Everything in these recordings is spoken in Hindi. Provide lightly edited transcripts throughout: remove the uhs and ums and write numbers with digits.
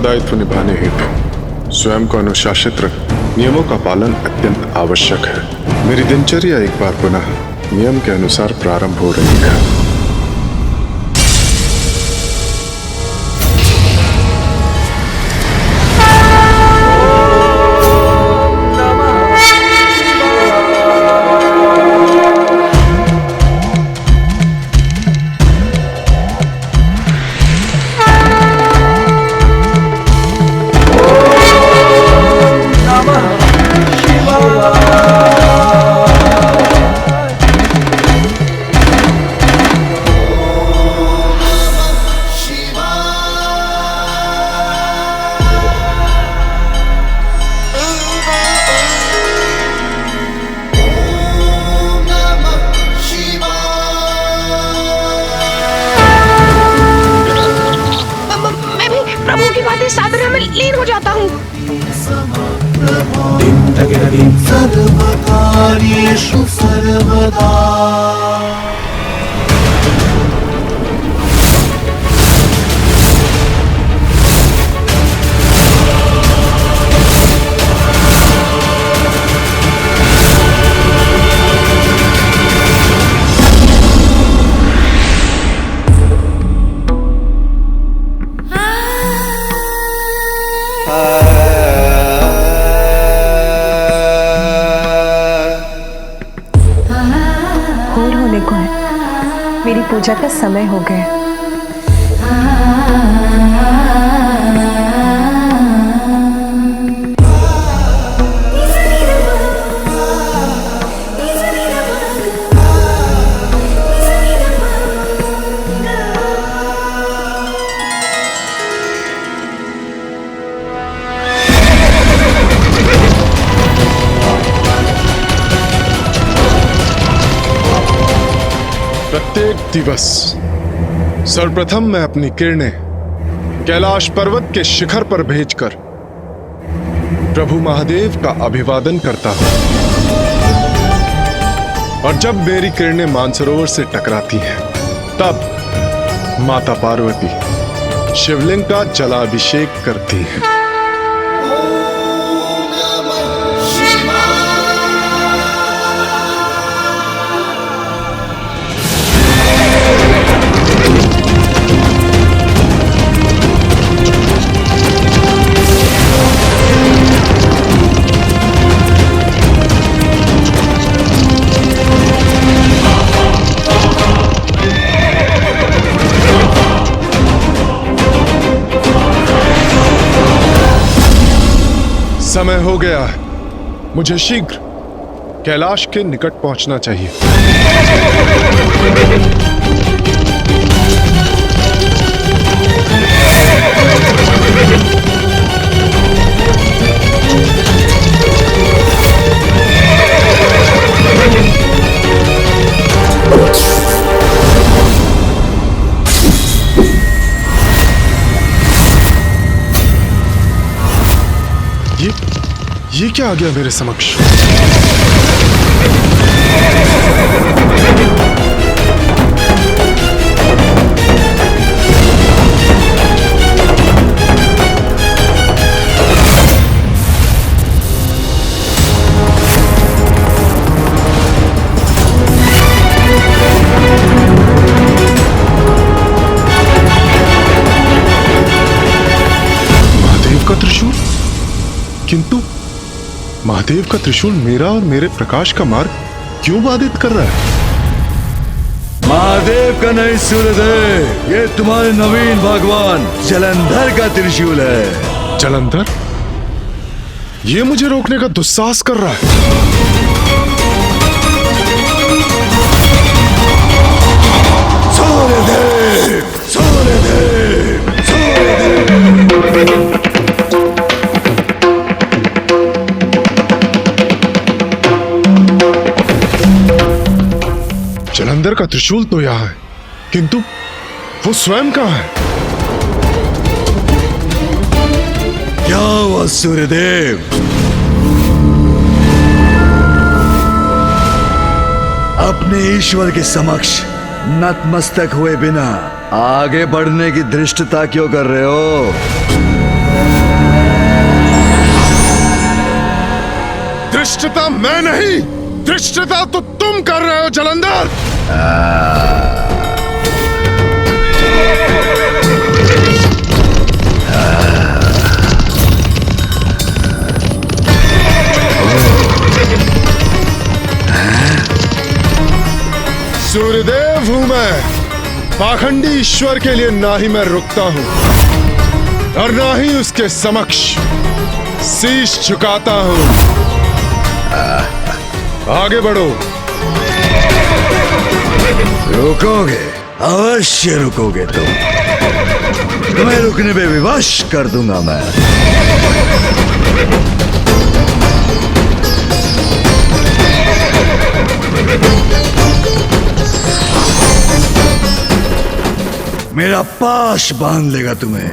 उत्तरदायित्व निभाने हेतु स्वयं को अनुशासित रख नियमों का पालन अत्यंत आवश्यक है। मेरी दिनचर्या एक बार पुनः नियम के अनुसार प्रारंभ हो रही है। साधना में लीन हो जाता हूँ। सर्वकार्येषु सर्वदा। मेरी पूजा का समय हो गया। प्रत्येक दिवस सर्वप्रथम मैं अपनी किरणें कैलाश पर्वत के शिखर पर भेजकर प्रभु महादेव का अभिवादन करता हूं, और जब मेरी किरणें मानसरोवर से टकराती हैं तब माता पार्वती शिवलिंग का जलाभिषेक करती हैं। समय हो गया है, मुझे शीघ्र कैलाश के निकट पहुंचना चाहिए। ये क्या आ गया मेरे समक्ष? महादेव का त्रिशूल, किंतु महादेव का त्रिशूल मेरा और मेरे प्रकाश का मार्ग क्यों बाधित कर रहा है? महादेव का नहीं सूर्यदेव, ये तुम्हारे नवीन भगवान जलंधर का त्रिशूल है। जलंधर? ये मुझे रोकने का दुस्साहस कर रहा है। सूर्यदेव, सूर्यदेव, सूर्यदेव। जलंधर का त्रिशूल तो यहाँ है, किंतु वो स्वयं कहाँ है? क्या हुआ सूर्यदेव? अपने ईश्वर के समक्ष नतमस्तक हुए बिना आगे बढ़ने की धृष्टता क्यों कर रहे हो? धृष्टता मैं नहीं, धृष्टता तो तुम कर रहे हो जलंधर। सूर्यदेव हूं मैं, पाखंडी ईश्वर के लिए ना ही मैं रुकता हूं और ना ही उसके समक्ष शीश झुकाता हूं। आगे बढ़ो। रुकोगे? अवश्य रुकोगे तुम। तुम्हें रुकने पे विवश कर दूंगा मैं। मेरा पाश बांध लेगा तुम्हें।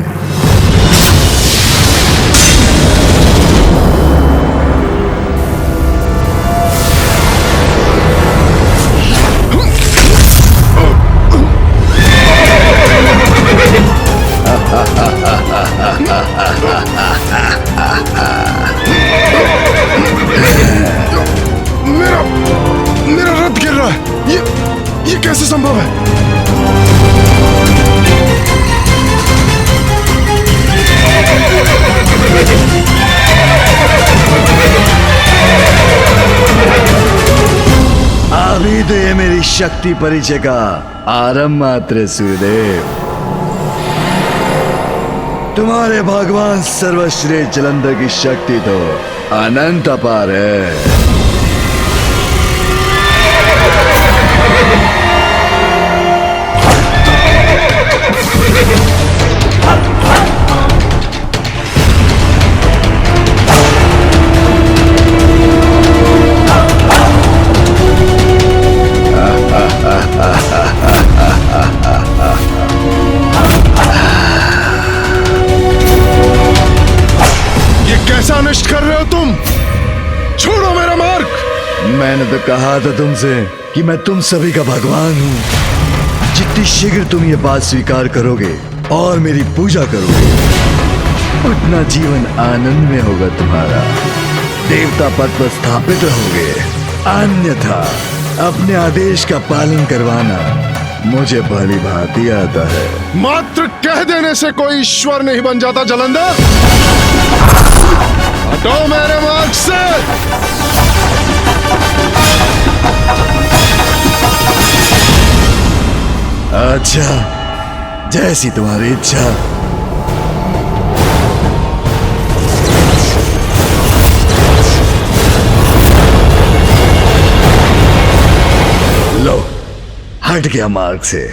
मेरा रथ गिर रहा है। ये कैसे संभव है? अभी तो ये मेरी शक्ति परिचय का आरंभ मात्र, सूर्यदेव। तुम्हारे भगवान सर्वश्रेष्ठ जलंधर की शक्ति तो अनंत अपार है। अनिष्ट कर रहे हो तुम। छोड़ो मेरा मार्ग। मैंने तो कहा था तुमसे कि मैं तुम सभी का भगवान हूं। जितनी शीघ्र तुम ये बात स्वीकार करोगे और मेरी पूजा करोगे, उतना जीवन आनंद में होगा तुम्हारा। देवता पद पर स्थापित रहोगे। अन्यथा अपने आदेश का पालन करवाना मुझे भली भांति आता है। मात्र कह देने से कोई ईश्वर नहीं बन जाता जलंधर। हटो मेरे मार्ग से। अच्छा, जैसी तुम्हारी इच्छा। लो, हट गया मार्ग से।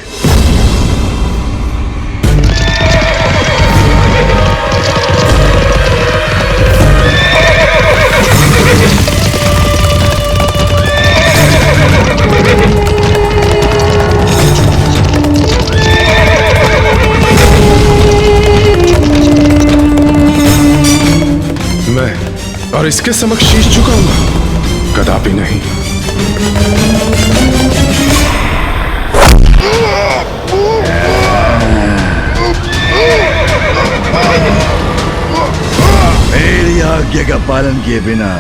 और इसके समक्ष शीश झुकाऊंगा? कदापि नहीं। मेरी आज्ञा का पालन किए बिना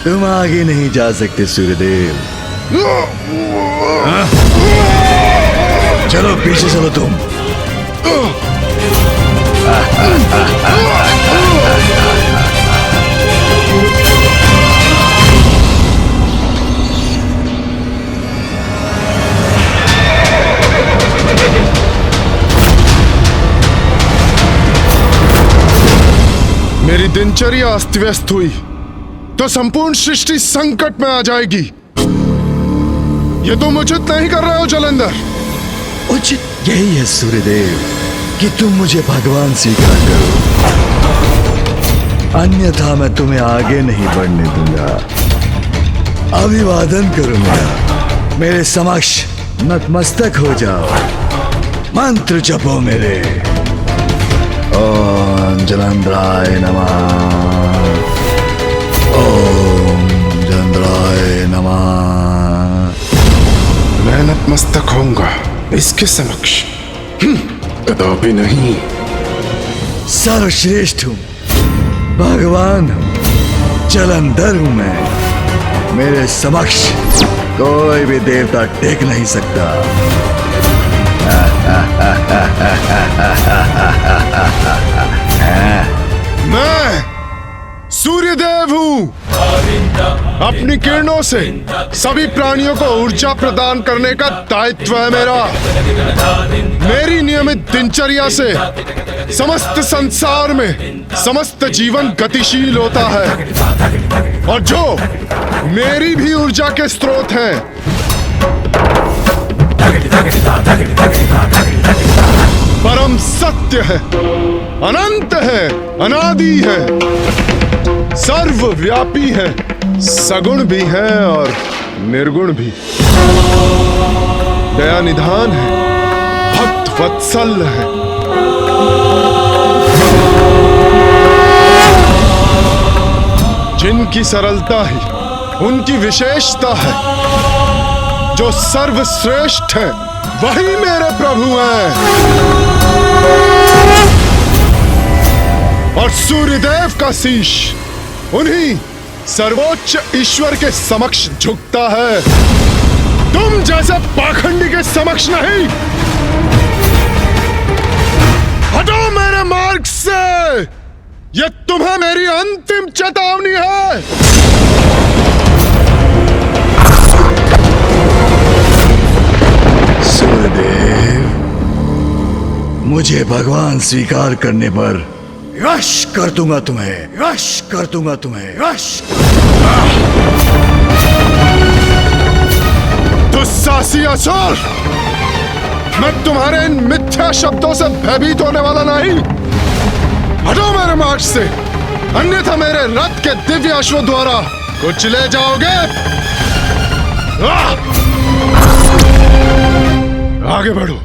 तुम आगे नहीं जा सकते सूर्यदेव। चलो पीछे चलो तुम। मेरी दिनचर्या अस्त व्यस्त हुई तो संपूर्ण सृष्टि संकट में आ जाएगी। ये तुम उचित नहीं कर रहे हो जलंधर। उचित यही है सूर्यदेव कि तुम मुझे भगवान स्वीकार करो, अन्यथा मैं तुम्हें आगे नहीं बढ़ने दूंगा। अभिवादन करो मेरे समक्ष नतमस्तक हो जाओ। मंत्र जपो मेरे। ओम जलंधराय नमः। ओम जलंधराय नमः। मैं नतमस्तक होऊंगा इसके समक्ष? कदापि नहीं। सर्वश्रेष्ठ हूं, भगवान हूं, जलंधर हूं मैं। मेरे समक्ष कोई भी देवता टेक नहीं सकता। मैं सूर्यदेव हूँ। अपनी किरणों से सभी प्राणियों को ऊर्जा प्रदान करने का दायित्व है मेरा। मेरी नियमित दिनचर्या से समस्त संसार में समस्त जीवन गतिशील होता है और जो मेरी भी ऊर्जा के स्रोत हैं। परम सत्य है, अनंत है, अनादि है, सर्वव्यापी है, सगुण भी है और निर्गुण भी। दया निधान है, भक्त वत्सल है। जिनकी सरलता ही उनकी विशेषता है, जो सर्वश्रेष्ठ है वही मेरे प्रभु हैं। और सूर्यदेव का शीश उन्हीं सर्वोच्च ईश्वर के समक्ष झुकता है, तुम जैसे पाखंडी के समक्ष नहीं। हटो मेरे मार्ग से, यह तुम्हें मेरी अंतिम चेतावनी है। सूर्यदेव, मुझे भगवान स्वीकार करने पर यश कर दूंगा तुम्हें, यश कर दूंगा तुम्हें, यश। दुस्साहसी असुर, मैं तुम्हारे इन मिथ्या शब्दों से भयभीत होने वाला नहीं। हटो मेरे मार्ग से, अन्यथा मेरे रथ के दिव्य अश्व द्वारा कुचले जाओगे। आगे बढ़ो।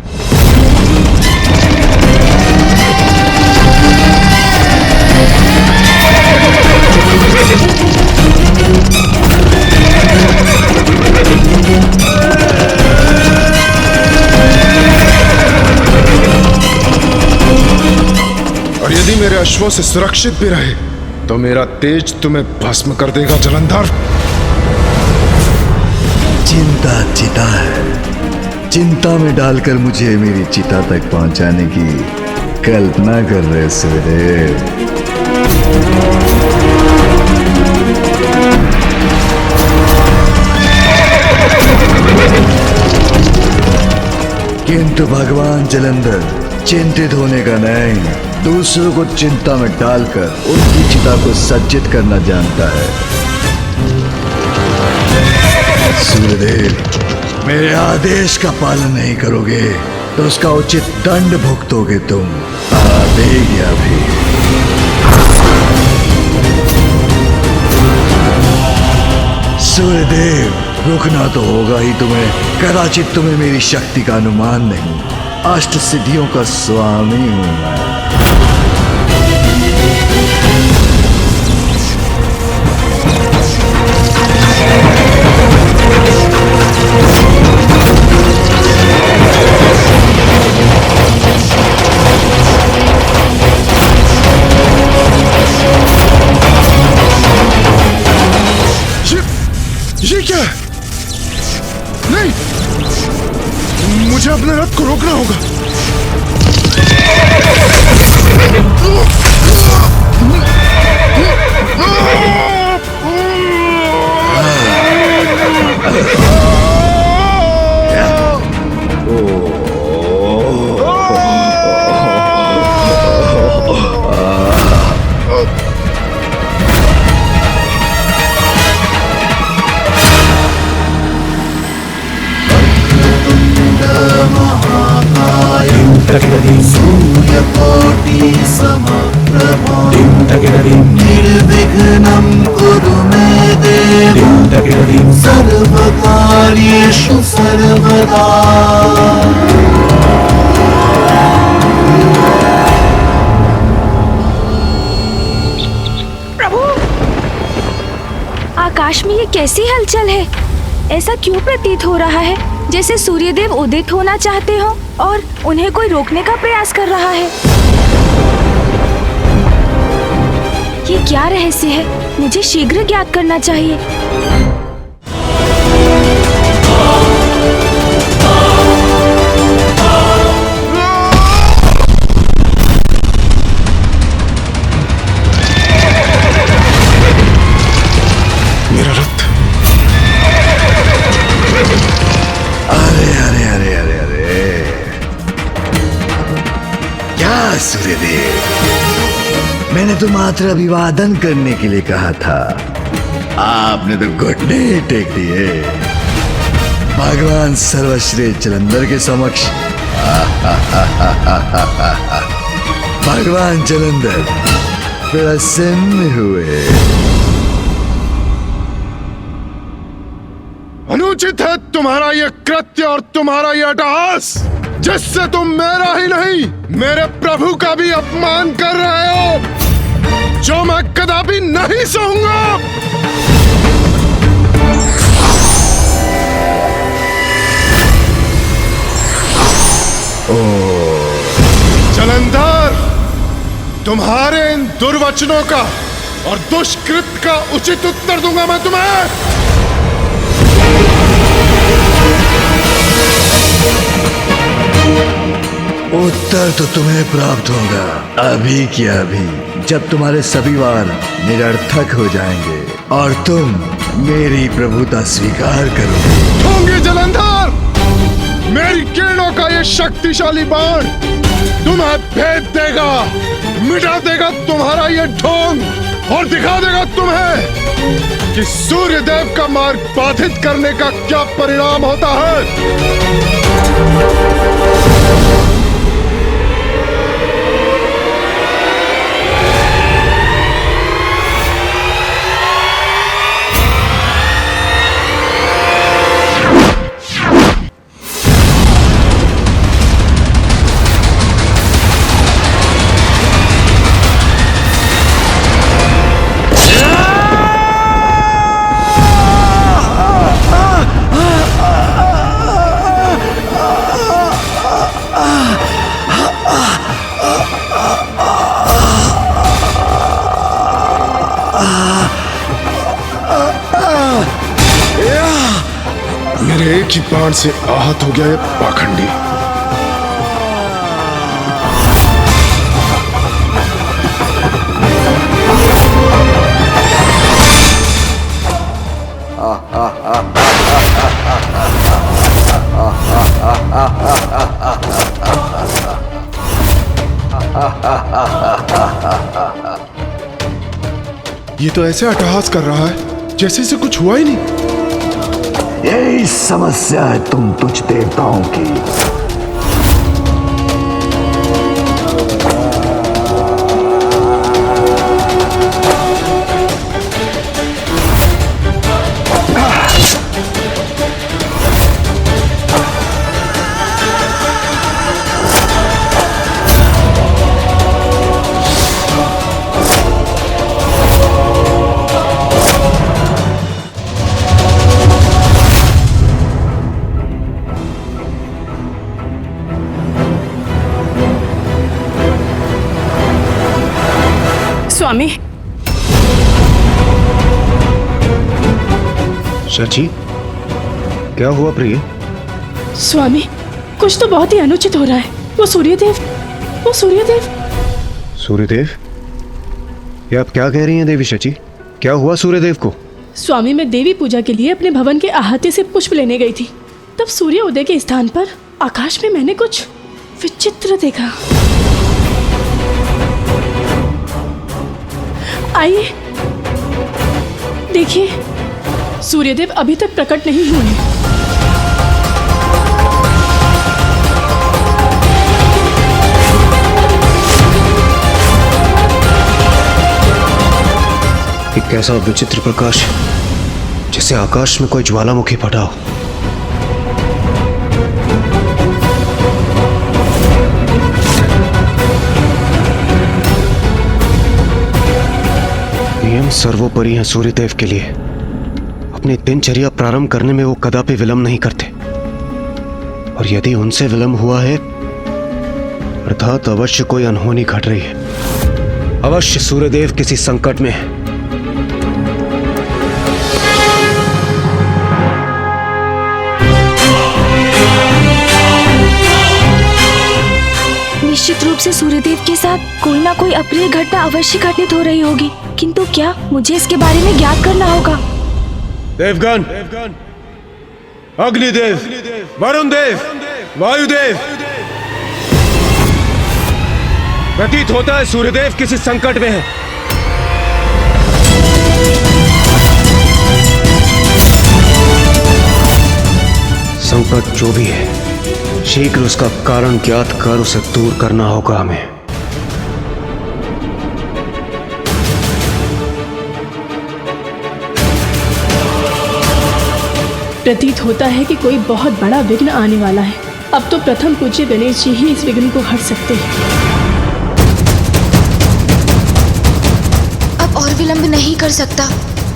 और यदि मेरे अश्वों से सुरक्षित भी रहे तो मेरा तेज तुम्हें भस्म कर देगा जलंधर। चिंता चिता है, चिंता में डालकर मुझे मेरी चिता तक पहुंचाने की कल्पना कर रहे सूर्यदेव। किंतु भगवान जलंधर चिंतित होने का नहीं, दूसरों को चिंता में डालकर उनकी चिता को सज्जित करना जानता है। सूर्यदेव, मेरे आदेश का पालन नहीं करोगे तो उसका उचित दंड भुगतोगे तुम। आज्ञा भी। सूर्यदेव, रुकना तो होगा ही तुम्हें। कदाचित तुम्हें मेरी शक्ति का अनुमान नहीं। अष्ट सिद्धियों का स्वामी हूं मैं। ये क्या है? नहीं, मुझे अपने रथ को रोकना होगा। सूर्यकोटि समप्रभा निर्विघ्नं कुरु मे देव सर्वकार्येषु सर्वदा। प्रभु, आकाश में ये कैसी हलचल है? ऐसा क्यों प्रतीत हो रहा है जैसे सूर्यदेव उदित होना चाहते हो और उन्हें कोई रोकने का प्रयास कर रहा है। ये क्या रहस्य है? मुझे शीघ्र ज्ञात करना चाहिए। सूर्यदेव। मैंने तो मात्र अभिवादन करने के लिए कहा था, आपने तो घुटने ही टेक दिए भगवान सर्वश्रेष्ठ जलंधर के समक्ष। भगवान जलंधर प्रसन्न हुए। अनुचित है तुम्हारा यह कृत्य और तुम्हारा यह अट्टहास, जिससे तुम मेरा ही नहीं मेरे प्रभु का भी अपमान कर रहे हो, जो मैं कदापि नहीं सहूंगा। जलंधर, तुम्हारे इन दुर्वचनों का और दुष्कृत का उचित उत्तर दूंगा मैं तुम्हें। उत्तर तो तुम्हें प्राप्त होगा, अभी की अभी, जब तुम्हारे सभी वार निरर्थक हो जाएंगे और तुम मेरी प्रभुता स्वीकार करोगे। होंगे जलंधर, मेरी किरणों का ये शक्तिशाली बाण तुम्हें भेद देगा, मिटा देगा तुम्हारा ये ढोंग और दिखा देगा तुम्हें कि सूर्यदेव का मार्ग बाधित करने का क्या परिणाम होता है। मेरे एक ही बाण से आहत हो गया ये पाखंडी। ये तो ऐसे अट्टहास कर रहा है जैसे इसे कुछ हुआ ही नहीं। यही समस्या है तुम तुझ देवताओं की। स्वामी, शची, क्या हुआ प्रिय? स्वामी, कुछ तो बहुत ही अनुचित हो रहा है। वो सूर्यदेव। सूर्यदेव? ये आप क्या कह रही हैं देवी शची? क्या हुआ सूर्यदेव को? स्वामी, मैं देवी पूजा के लिए अपने भवन के अहाते से पुष्प लेने गई थी। तब सूर्य उदय के स्थान पर आकाश में मैंने कुछ विचित्र देखा। आइए देखिए, सूर्यदेव अभी तक प्रकट नहीं हुए। एक ऐसा विचित्र प्रकाश जैसे आकाश में कोई ज्वालामुखी फटा हो। नियम सर्वोपरि हैं सूर्यदेव के लिए। अपनी दिनचर्या प्रारंभ करने में वो कदापि विलंब नहीं करते, और यदि उनसे विलंब हुआ है अर्थात अवश्य कोई अनहोनी घट रही है। अवश्य सूर्यदेव किसी संकट में है। निश्चित रूप से सूर्यदेव के साथ कोई ना कोई अप्रिय घटना अवश्य घटित हो रही होगी, किंतु क्या? मुझे इसके बारे में ज्ञात करना होगा। देवगण, अग्निदेव, वरुण देव, वायुदेव, प्रतीत होता है सूर्यदेव किसी संकट में है। संकट जो भी है, शीघ्र उसका कारण ज्ञात कर उसे दूर करना होगा हमें। प्रतीत होता है कि कोई बहुत बड़ा विघ्न आने वाला है। अब तो प्रथम पूज्य गणेश जी ही इस विघ्न को हट सकते हैं। अब और विलंब नहीं कर सकता,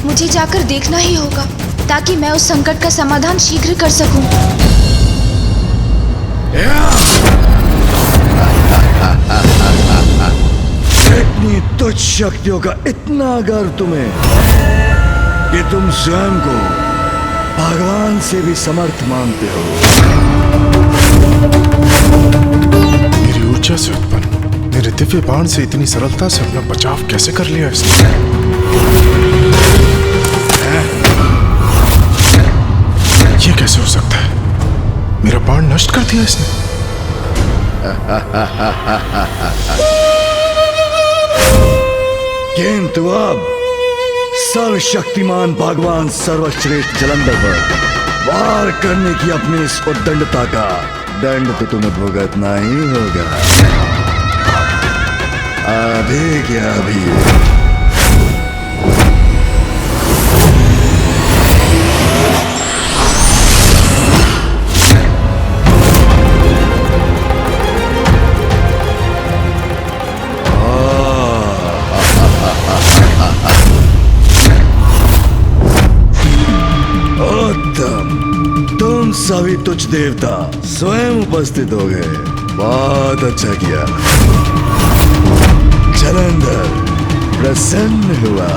मुझे जाकर देखना ही होगा ताकि मैं उस संकट का समाधान शीघ्र कर सकूं। इतनी तुच्छ शक्तियों का इतना गर्व तुम्हें कि तुम स्वयं को भगवान से भी समर्थ मानते हो। मेरी ऊर्जा से उत्पन्न मेरे दिव्य बाण से इतनी सरलता से अपना बचाव कैसे कर लिया इसने? ये कैसे हो सकता है? मेरा बाण नष्ट कर दिया इसने। किंतु अब सर्वशक्तिमान भगवान सर्वश्रेष्ठ जलंधर पर वार करने की अपनी इस उद्दंडता का दंड तो तुम्हें भुगतना ही होगा। अभी क्या अभी। सभी तुच्छ देवता स्वयं उपस्थित हो गए। बहुत अच्छा किया। जलंधर प्रसन्न हुआ।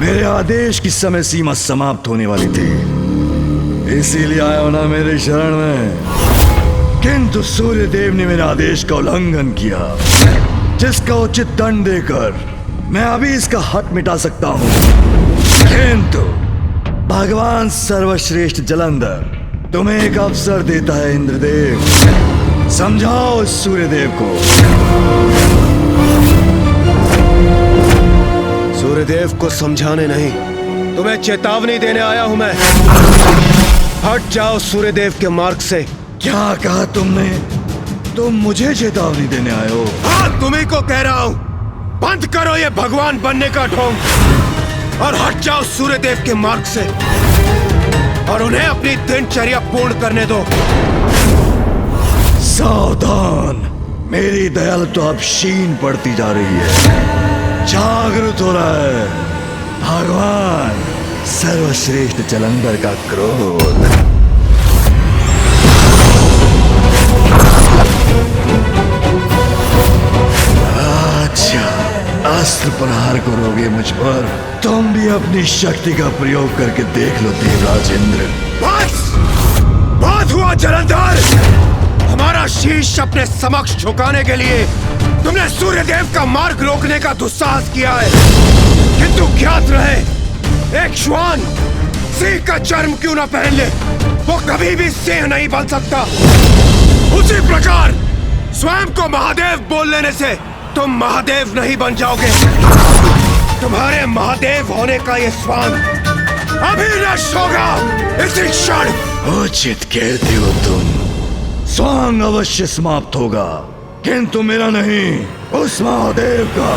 मेरे आदेश की समय सीमा समाप्त होने वाली थी, इसीलिए आया हो ना मेरे शरण में। किंतु सूर्यदेव ने मेरे आदेश का उल्लंघन किया, जिसका उचित दंड देकर मैं अभी इसका हक मिटा सकता हूं। किंतु भगवान सर्वश्रेष्ठ जलंधर तुम्हें एक अवसर देता है इंद्रदेव। समझाओ सूर्यदेव को। सूर्यदेव को समझाने नहीं, तुम्हें चेतावनी देने आया हूं मैं। हट जाओ सूर्यदेव के मार्ग से। क्या कहा तुमने? तुम मुझे चेतावनी देने आए हो? हाँ, तुम्ही को कह रहा हूं। बंद करो ये भगवान बनने का ढोंग और हट जाओ सूर्यदेव के मार्ग से और उन्हें अपनी दिनचर्या पूर्ण करने दो। सावधान, मेरी दयालु तो अब क्षीण पड़ती जा रही है। जागृत हो रहा है भगवान सर्वश्रेष्ठ जलंधर का क्रोध। अस्त्र प्रहार करोगे मुझ पर? तुम भी अपनी शक्ति का प्रयोग करके देख लो देवराज इंद्र। बस बहुत हुआ जलंधर। हमारा शीश अपने समक्ष झुकाने के लिए तुमने सूर्यदेव का मार्ग रोकने का दुस्साहस किया है। किंतु ज्ञात रहे, एक श्वान सिंह का चर्म क्यों न पहन ले, वो कभी भी सिंह नहीं बन सकता। उसी प्रकार स्वयं को महादेव बोल लेने से तुम महादेव नहीं बन जाओगे। तुम्हारे महादेव होने का ये श्वान अभी नष्ट होगा, इसी क्षण। उचित कहते हो तुम। स्वांग अवश्य समाप्त होगा, किंतु मेरा नहीं, उस महादेव का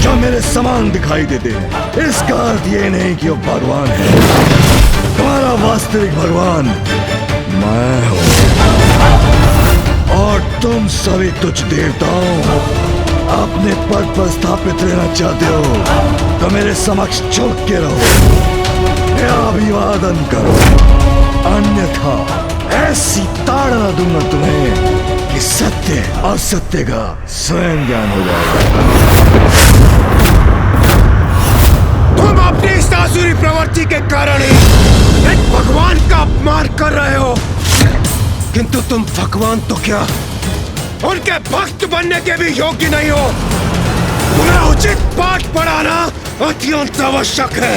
जो मेरे समान दिखाई देते हैं। इसका अर्थ ये नहीं कि वो भगवान है। तुम्हारा वास्तविक भगवान मैं हूँ और तुम सभी तुच्छ देवताओं अपने पद पर स्थापित रहना चाहते हो तो मेरे समक्ष झुक के रहो, मेरा अभिवादन करो। अन्यथा ऐसी ताड़ना दूंगा तुम्हें कि सत्य और सत्य का स्वयं ज्ञान हो जाएगा। तुम अपनी इस आसुरी प्रवृत्ति के कारण ही एक भगवान का अपमान कर रहे हो। किंतु तुम भगवान तो क्या, उनके भक्त बनने के भी योग्य नहीं हो। तुम्हें उचित पाठ पढ़ाना अत्यंत आवश्यक है।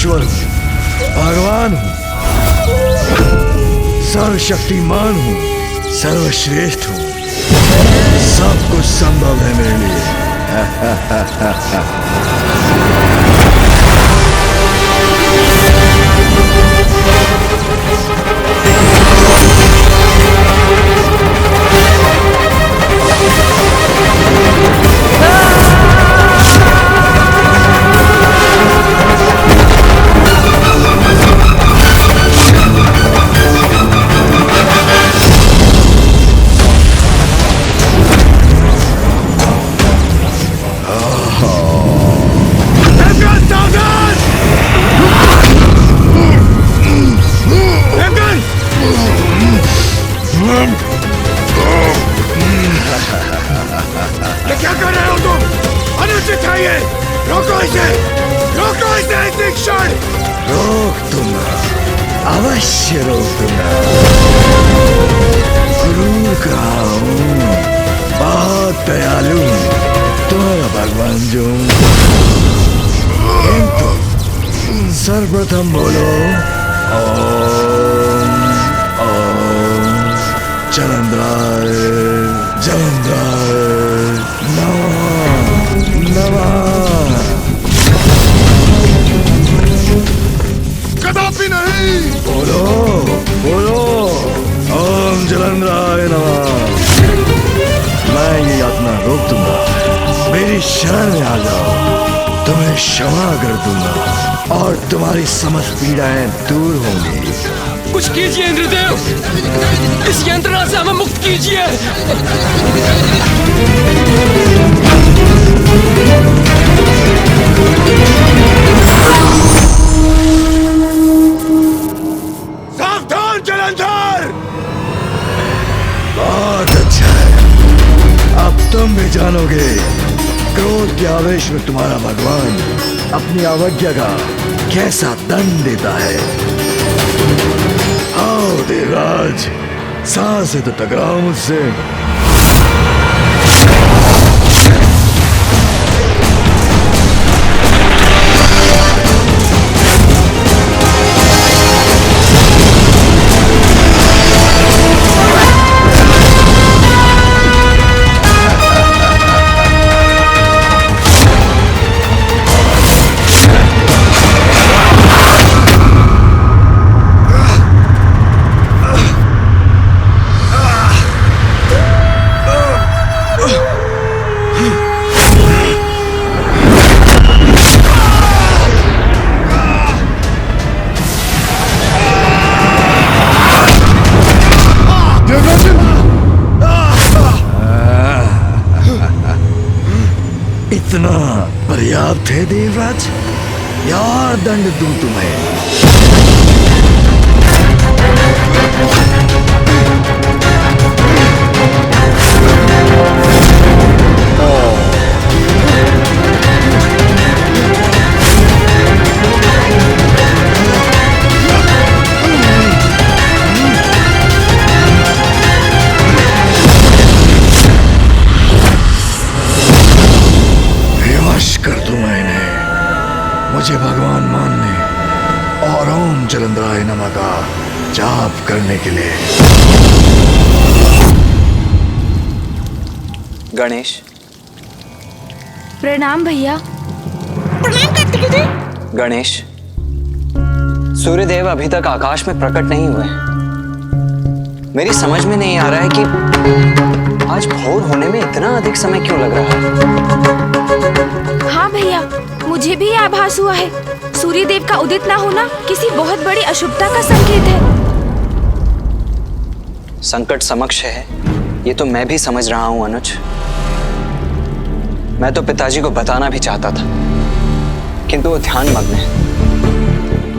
ईश्वर हूँ, भगवान हूँ, सर्वशक्तिमान हूँ, सर्वश्रेष्ठ हूँ। सब कुछ संभव है मेरे लिए। क्या कर रहे हो तुम? अनुचित है ये। रोको इसे इसे क्षण। रोक दूंगा, अवश्य रोक दूंगा। क्रूर कहा हूँ, बहुत दयालु हूँ, तुम्हारा भगवान जो हूँ। किंतु सर्वप्रथम बोलो ओम ओम जलंधराय नमः नमः। कदापि नहीं। बोलो ओम जलंधराय नमः। मैं ये यातना रोक दूंगा, मेरी शरण में आ जाओ, तुम्हें क्षमा कर दूंगा और तुम्हारी समस्त पीड़ाएं दूर होंगी। कुछ कीजिए इंद्रदेव, इस यंत्रणा से हमें मुक्त कीजिए। सावधान जलंधर। बहुत अच्छा है, अब तुम भी जानोगे क्रोध के आवेश में तुम्हारा भगवान अपनी अवज्ञा का कैसा दंड देता है। आओ देवराज, सांस से तो टकराओ मुझसे। इतना पर्याप्त है देवराज, या और दंड दूं तुम्हें? कर दूं मैंने, मुझे भगवान मानने और ओम जलंधराय नमः का जाप करने के लिए। गणेश। प्रणाम भैया। गणेश, सूर्यदेव अभी तक आकाश में प्रकट नहीं हुए। मेरी समझ में नहीं आ रहा है कि आज भोर होने में इतना अधिक समय क्यों लग रहा है। हाँ भैया, मुझे भी आभास हुआ है। सूर्यदेव का उदित ना होना किसी बहुत बड़ी अशुभता का संकेत है। संकट समक्ष है, ये तो मैं भी समझ रहा हूँ अनुज। मैं तो पिताजी को बताना भी चाहता था, किंतु वो ध्यान मग्न है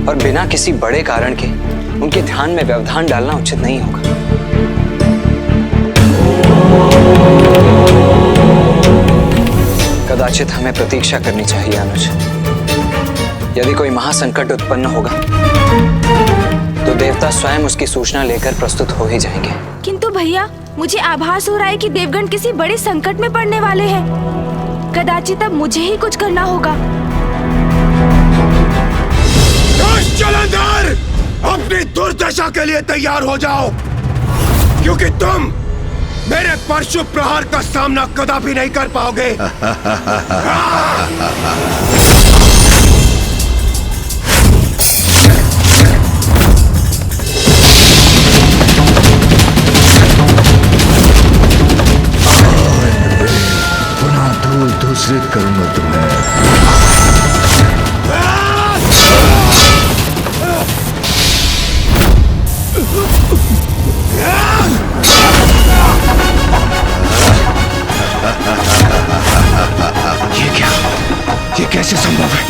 और बिना किसी बड़े कारण के उनके ध्यान में व्यवधान डालना उचित नहीं होगा। कदाचित हमें प्रतीक्षा करनी चाहिए अनुज। यदि कोई महासंकट उत्पन्न होगा तो देवता स्वयं उसकी सूचना लेकर प्रस्तुत हो ही जाएंगे। किंतु भैया, मुझे आभास हो रहा है कि देवगण किसी बड़े संकट में पड़ने वाले हैं। कदाचित अब मुझे ही कुछ करना होगा। हत्या के लिए तैयार हो जाओ, क्योंकि तुम मेरे परशु प्रहार का सामना कदापि नहीं कर पाओगे। पुनः धूल धूसरित करूंगा तुम्हें। ये क्या? ये कैसे संभव है?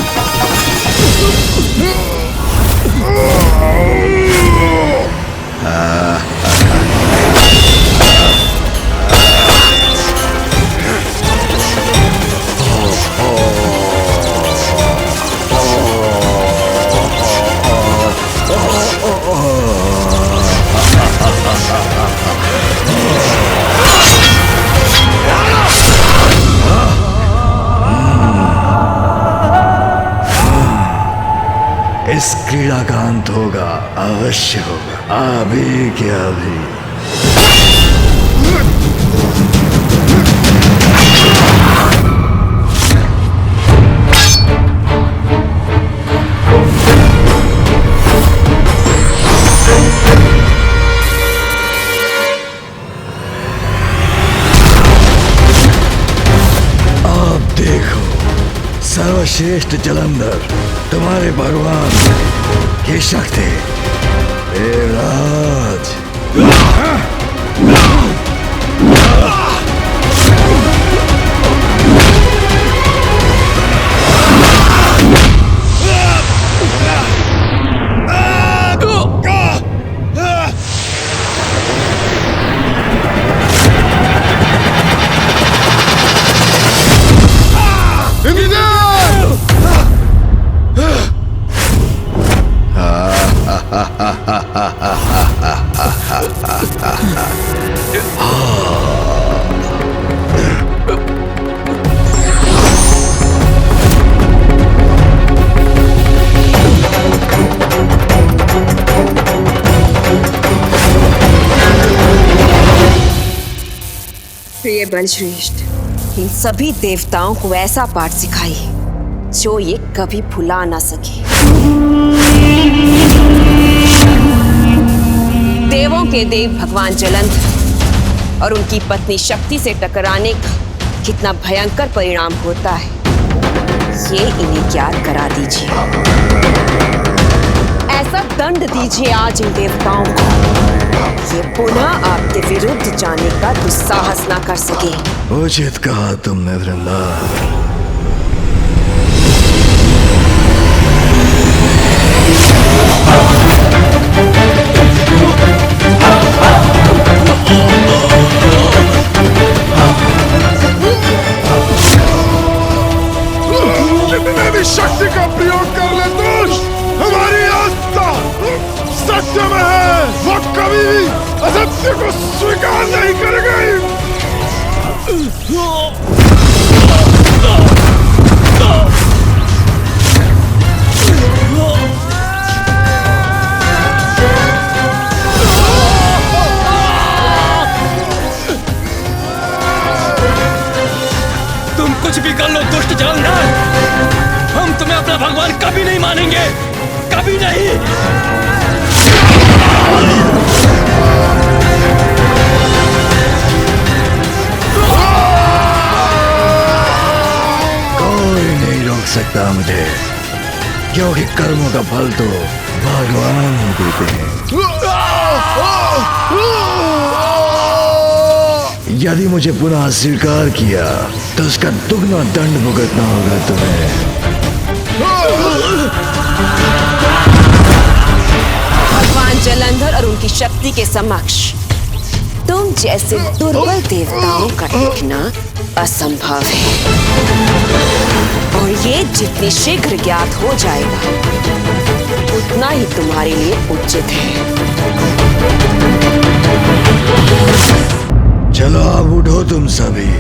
इस क्रीड़ा का अंत होगा, अवश्य होगा, अभी क्या अभी। अब देखो सर्वश्रेष्ठ जलंधर, तुम्हारे भगवान की शक्ति। देवराज प्रिय बलश्रेष्ठ, इन सभी देवताओं को ऐसा पाठ सिखाई जो ये कभी भुला ना सके। देवों के देव भगवान जलंधर और उनकी पत्नी शक्ति से टकराने का कितना भयंकर परिणाम होता है, ये इन्हें ज्ञात करा दीजिए। ऐसा दंड दीजिए आज इन देवताओं को, ये पुनः आपके विरुद्ध जाने का दुस्साहस ना कर सके। उचित कहा तुमने वृंदा। जितने भी शक्ति का प्रयोग कर ले दुष्ट, हमारी आस्था सत्य में है, वो कभी भी असत्य को स्वीकार नहीं करेगी। तुम कुछ भी कर लो दुष्ट जलंधर, हम तुम्हें अपना भगवान कभी नहीं मानेंगे, कभी नहीं। कोई नहीं रोक सकता मुझे, क्योंकि कर्मों का फल तो भगवान ही देते हैं। यदि मुझे पुनः स्वीकार किया तो उसका दुगना दंड भुगतना होगा तुम्हें। भगवान जलंधर और उनकी शक्ति के समक्ष तुम जैसे दुर्बल देवताओं का टिकना असंभव है, और ये जितनी शीघ्र ज्ञात हो जाएगा उतना ही तुम्हारे लिए उचित है। चलो अब उठो तुम सभी।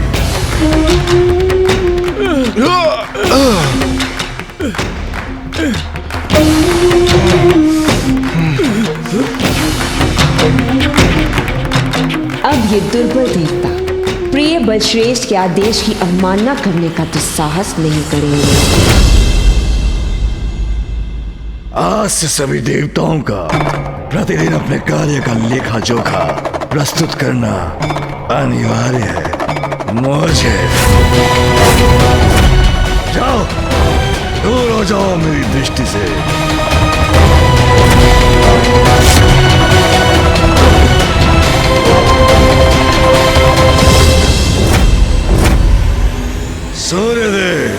अब ये दुर्बल देवता प्रिय बलश्रेष्ठ के आदेश की अवमानना करने का दुस्साहस नहीं करेंगे। आज से सभी देवताओं का प्रतिदिन अपने कार्य का लेखा जोखा प्रस्तुत करना अनिवार्य है मुझे। जाओ, दूर हो जाओ मेरी दृष्टि से। सूर्यदेव,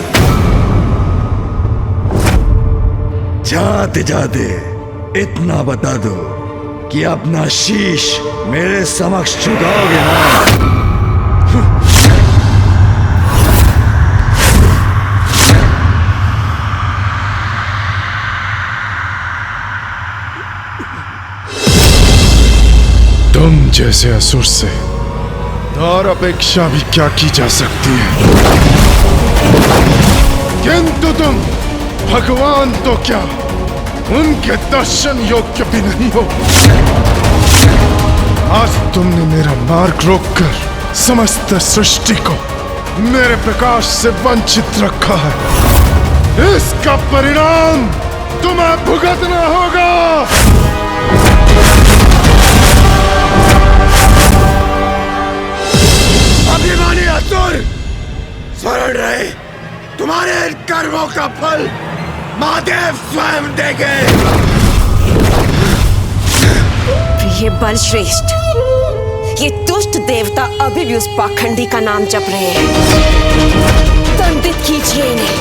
जाते जाते इतना बता दो कि अपना शीश मेरे समक्ष झुकाओगे ना? तुम जैसे असुर से और अपेक्षा भी क्या की जा सकती है, किंतु तुम भगवान तो क्या उनके दर्शन योग्य भी नहीं हो। आज तुमने मेरा मार्ग रोककर समस्त सृष्टि को मेरे प्रकाश से वंचित रखा है। इसका परिणाम तुम्हें भुगतना होगा। अभिमानी असुर, स्मरण रहे, तुम्हारे इन कर्मों का फल महादेव स्वयं देंगे। प्रिय बलश्रेष्ठ, ये दुष्ट देवता अभी भी उस पाखंडी का नाम जप रहे हैं। दंडित कीजिए इन्हें,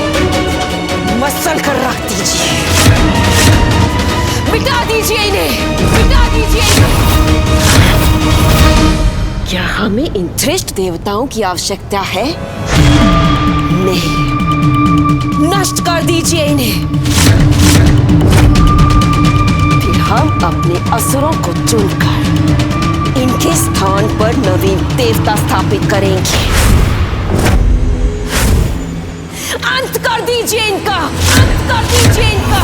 मसल कर रख दीजिए, मिटा दीजिए इन्हें, मिटा दीजिए इन्हें। क्या हमें इन धृष्ट देवताओं की आवश्यकता है? नहीं, नष्ट कर दीजिए इन्हें। फिर हम अपने असुरों को चुनकर इनके स्थान पर नवीन देवता स्थापित करेंगे। अंत कर दीजिए इनका, अंत कर दीजिए इनका।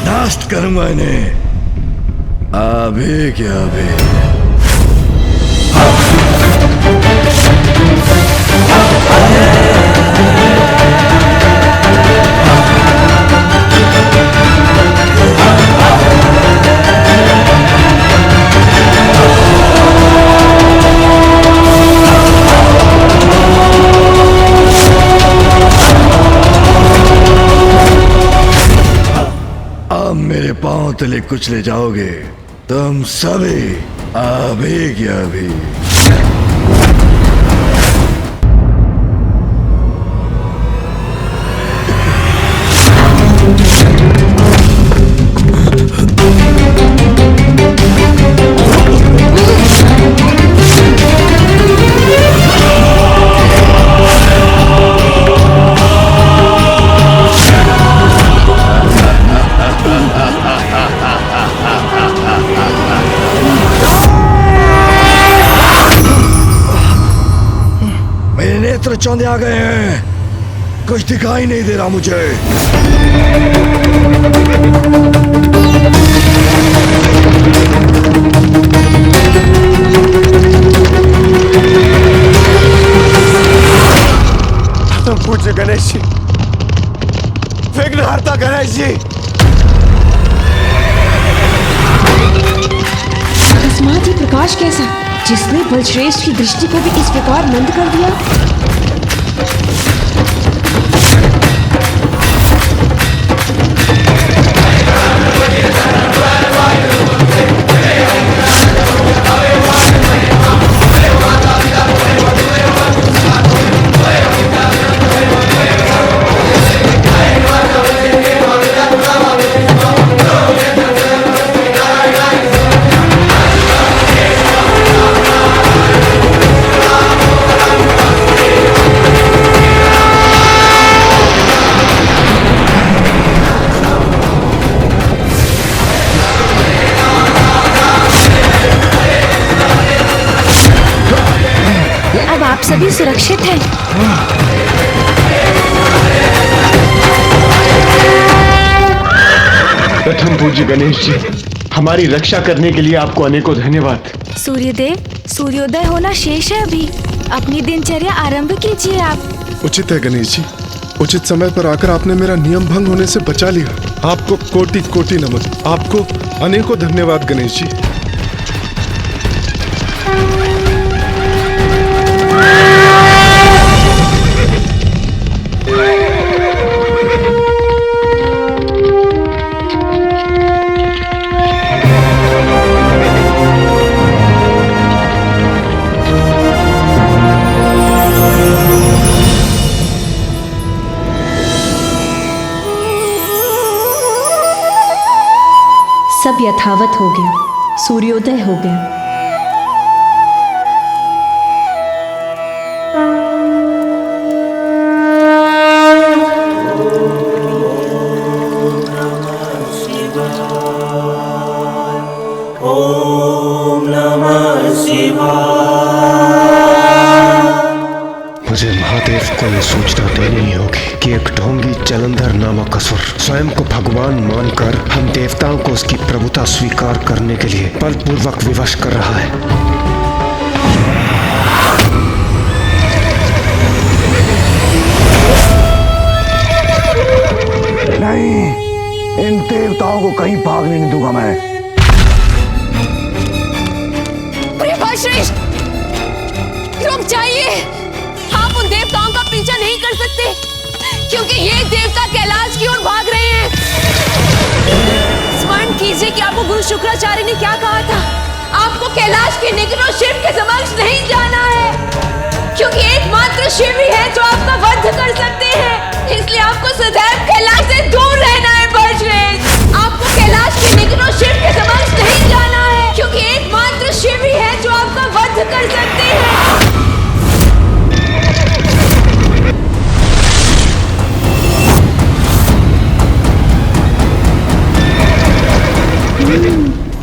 नष्ट करूंगा इन्हें, अभी क्या अभी। अब मेरे पांव तले कुचले जाओगे तुम सभी, अभी क्या अभी। नेत्र चौंधे आ गए हैं, कुछ दिखाई नहीं दे रहा मुझे। पूज्य गणेश जी, विघ्नहर्ता गणेश जी। अकस्मात ही प्रकाश कैसा, जिसने बलश्रेष्ठ की दृष्टि को भी इस प्रकार मंद कर दिया। आप सभी सुरक्षित हैं। प्रथम पूज्य गणेश जी, हमारी रक्षा करने के लिए आपको अनेकों धन्यवाद। सूर्यदेव, सूर्योदय होना शेष है अभी। अपनी दिनचर्या आरंभ कीजिए आप। उचित है गणेश जी, उचित समय पर आकर आपने मेरा नियम भंग होने से बचा लिया। आपको कोटि कोटि नमन। आपको अनेकों धन्यवाद गणेश जी। सब यथावत हो गया, सूर्योदय हो गया। मुझे महादेव को यह सूचना देनी ही होगी कि एक ढोंगी जलंधर नामक असुर स्वयं को भगवान मानकर हम देवताओं को उसकी प्रभुता स्वीकार करने के लिए बलपूर्वक विवश कर रहा है। नहीं, इन देवताओं को कहीं भागने नहीं दूंगा मैं। श्रेष्ठ, रुक जाइए। आप उन देवताओं का पीछा नहीं कर सकते क्योंकि ये देवता कैलाश की ओर भाग रहे हैं। स्मरण कीजिए कि आपको गुरु शुक्राचार्य ने क्या कहा था। आपको कैलाश के निकट और शिव के समक्ष नहीं जाना है क्योंकि एकमात्र शिव ही है जो आपका वध कर सकते हैं। इसलिए आपको सदैव कैलाश से दूर रहना है बजरंग। आपको कैलाश के निकट और शिव के समक्ष नहीं जाना है क्योंकि एकमात्र शिव ही है जो आपका वध कर सकते हैं।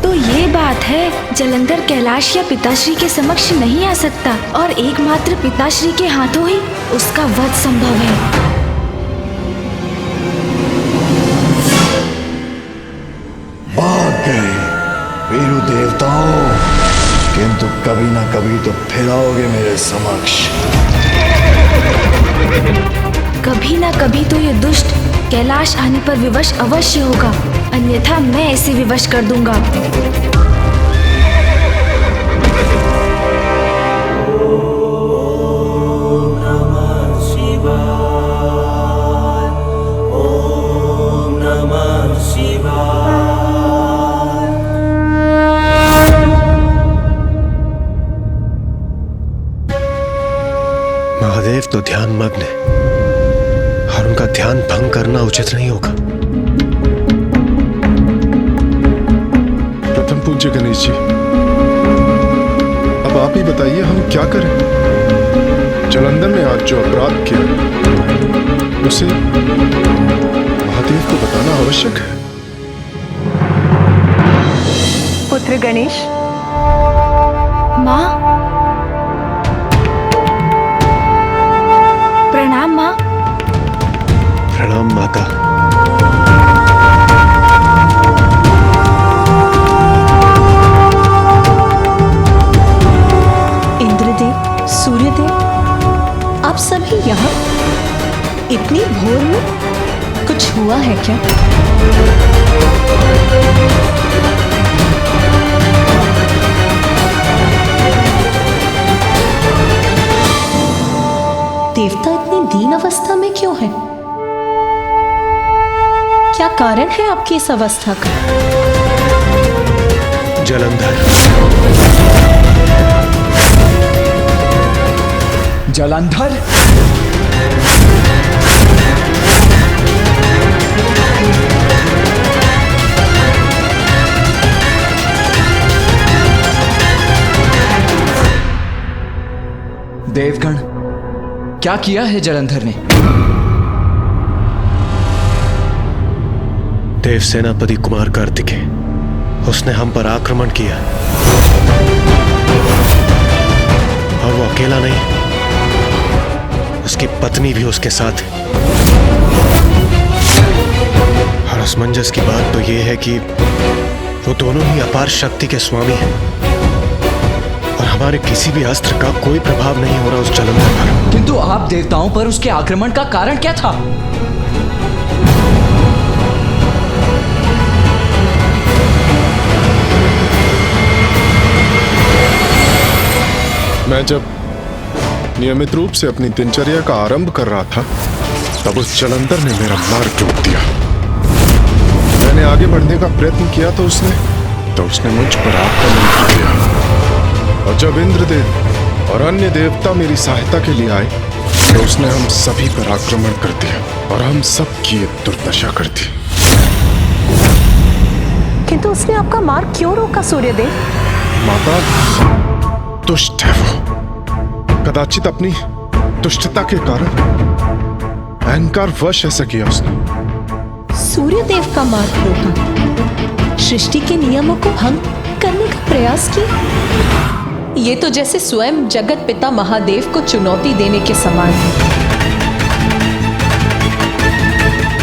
तो ये बात है, जलंधर कैलाश या पिताश्री के समक्ष नहीं आ सकता और एकमात्र पिताश्री के हाथों ही उसका वध संभव है। भाग गए वीरू देवताओं, किंतु कभी ना कभी तो फिर आओगे मेरे समक्ष। कभी ना कभी तो ये दुष्ट कैलाश आने पर विवश अवश्य होगा, अन्यथा मैं इसे विवश कर दूंगा। महादेव तो ध्यान मग्न है और उनका ध्यान भंग करना उचित नहीं होगा। प्रथम पूज्य गणेश जी, अब आप ही बताइए हम क्या करें। जलंधर ने आज जो अपराध किया उसे महादेव को बताना आवश्यक है। पुत्र गणेश। माँ, प्रणाम माँ। प्रणाम माता। इंद्रदेव, सूर्यदेव, आप सभी यहाँ इतनी भोर में? कुछ हुआ है क्या? देवता इतनी दीन अवस्था में क्यों है? क्या कारण है आपकी इस अवस्था का? जलंधर। जलंधर? देवगण, क्या किया है जलंधर ने? देव सेनापति कुमार कार्तिके, उसने हम पर आक्रमण किया और वो अकेला नहीं, उसकी पत्नी भी उसके साथ है। और असमंजस की बात तो ये है कि वो दोनों ही अपार शक्ति के स्वामी हैं और हमारे किसी भी अस्त्र का कोई प्रभाव नहीं हो रहा उस जलंधर पर। किंतु आप देवताओं पर उसके आक्रमण का कारण क्या था? मैं जब नियमित रूप से अपनी दिनचर्या का आरंभ कर रहा था, तब उस जलंधर ने मेरा मार्ग रोक दिया। मैंने आगे बढ़ने का प्रयत्न किया तो उसने मुझ पर आक्रमण किया। और जब इंद्रदेव और अन्य देवता मेरी सहायता के लिए आए, तो उसने हम सभी पर आक्रमण कर दिया और हम सब की एक दुर्दशा कर दी। किंतु उसने आपका मार्ग क्यों रोका सूर्यदेव? माता दुष्ट है वो। कदाचित अपनी दुष्टता के कारण अहंकार वश ऐसा किया उसने। सूर्यदेव का मार्ग रोका, सृष्टि के नियमों को भंग करने का प्रयास किया। ये तो जैसे स्वयं जगत पिता महादेव को चुनौती देने के समान है।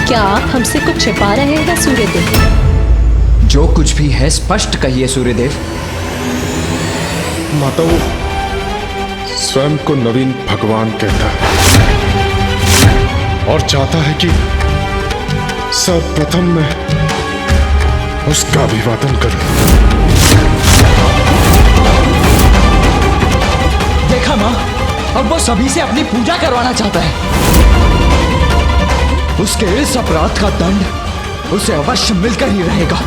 क्या आप हमसे कुछ छिपा रहे हैं सूर्यदेव? जो कुछ भी है स्पष्ट कहिए सूर्यदेव। माता, वो स्वयं को नवीन भगवान कहता है और चाहता है कि सर्वप्रथम मैं उसका अभिवादन करूं। देखा मां, अब वो सभी से अपनी पूजा करवाना चाहता है। उसके इस अपराध का दंड उसे अवश्य मिलकर ही रहेगा।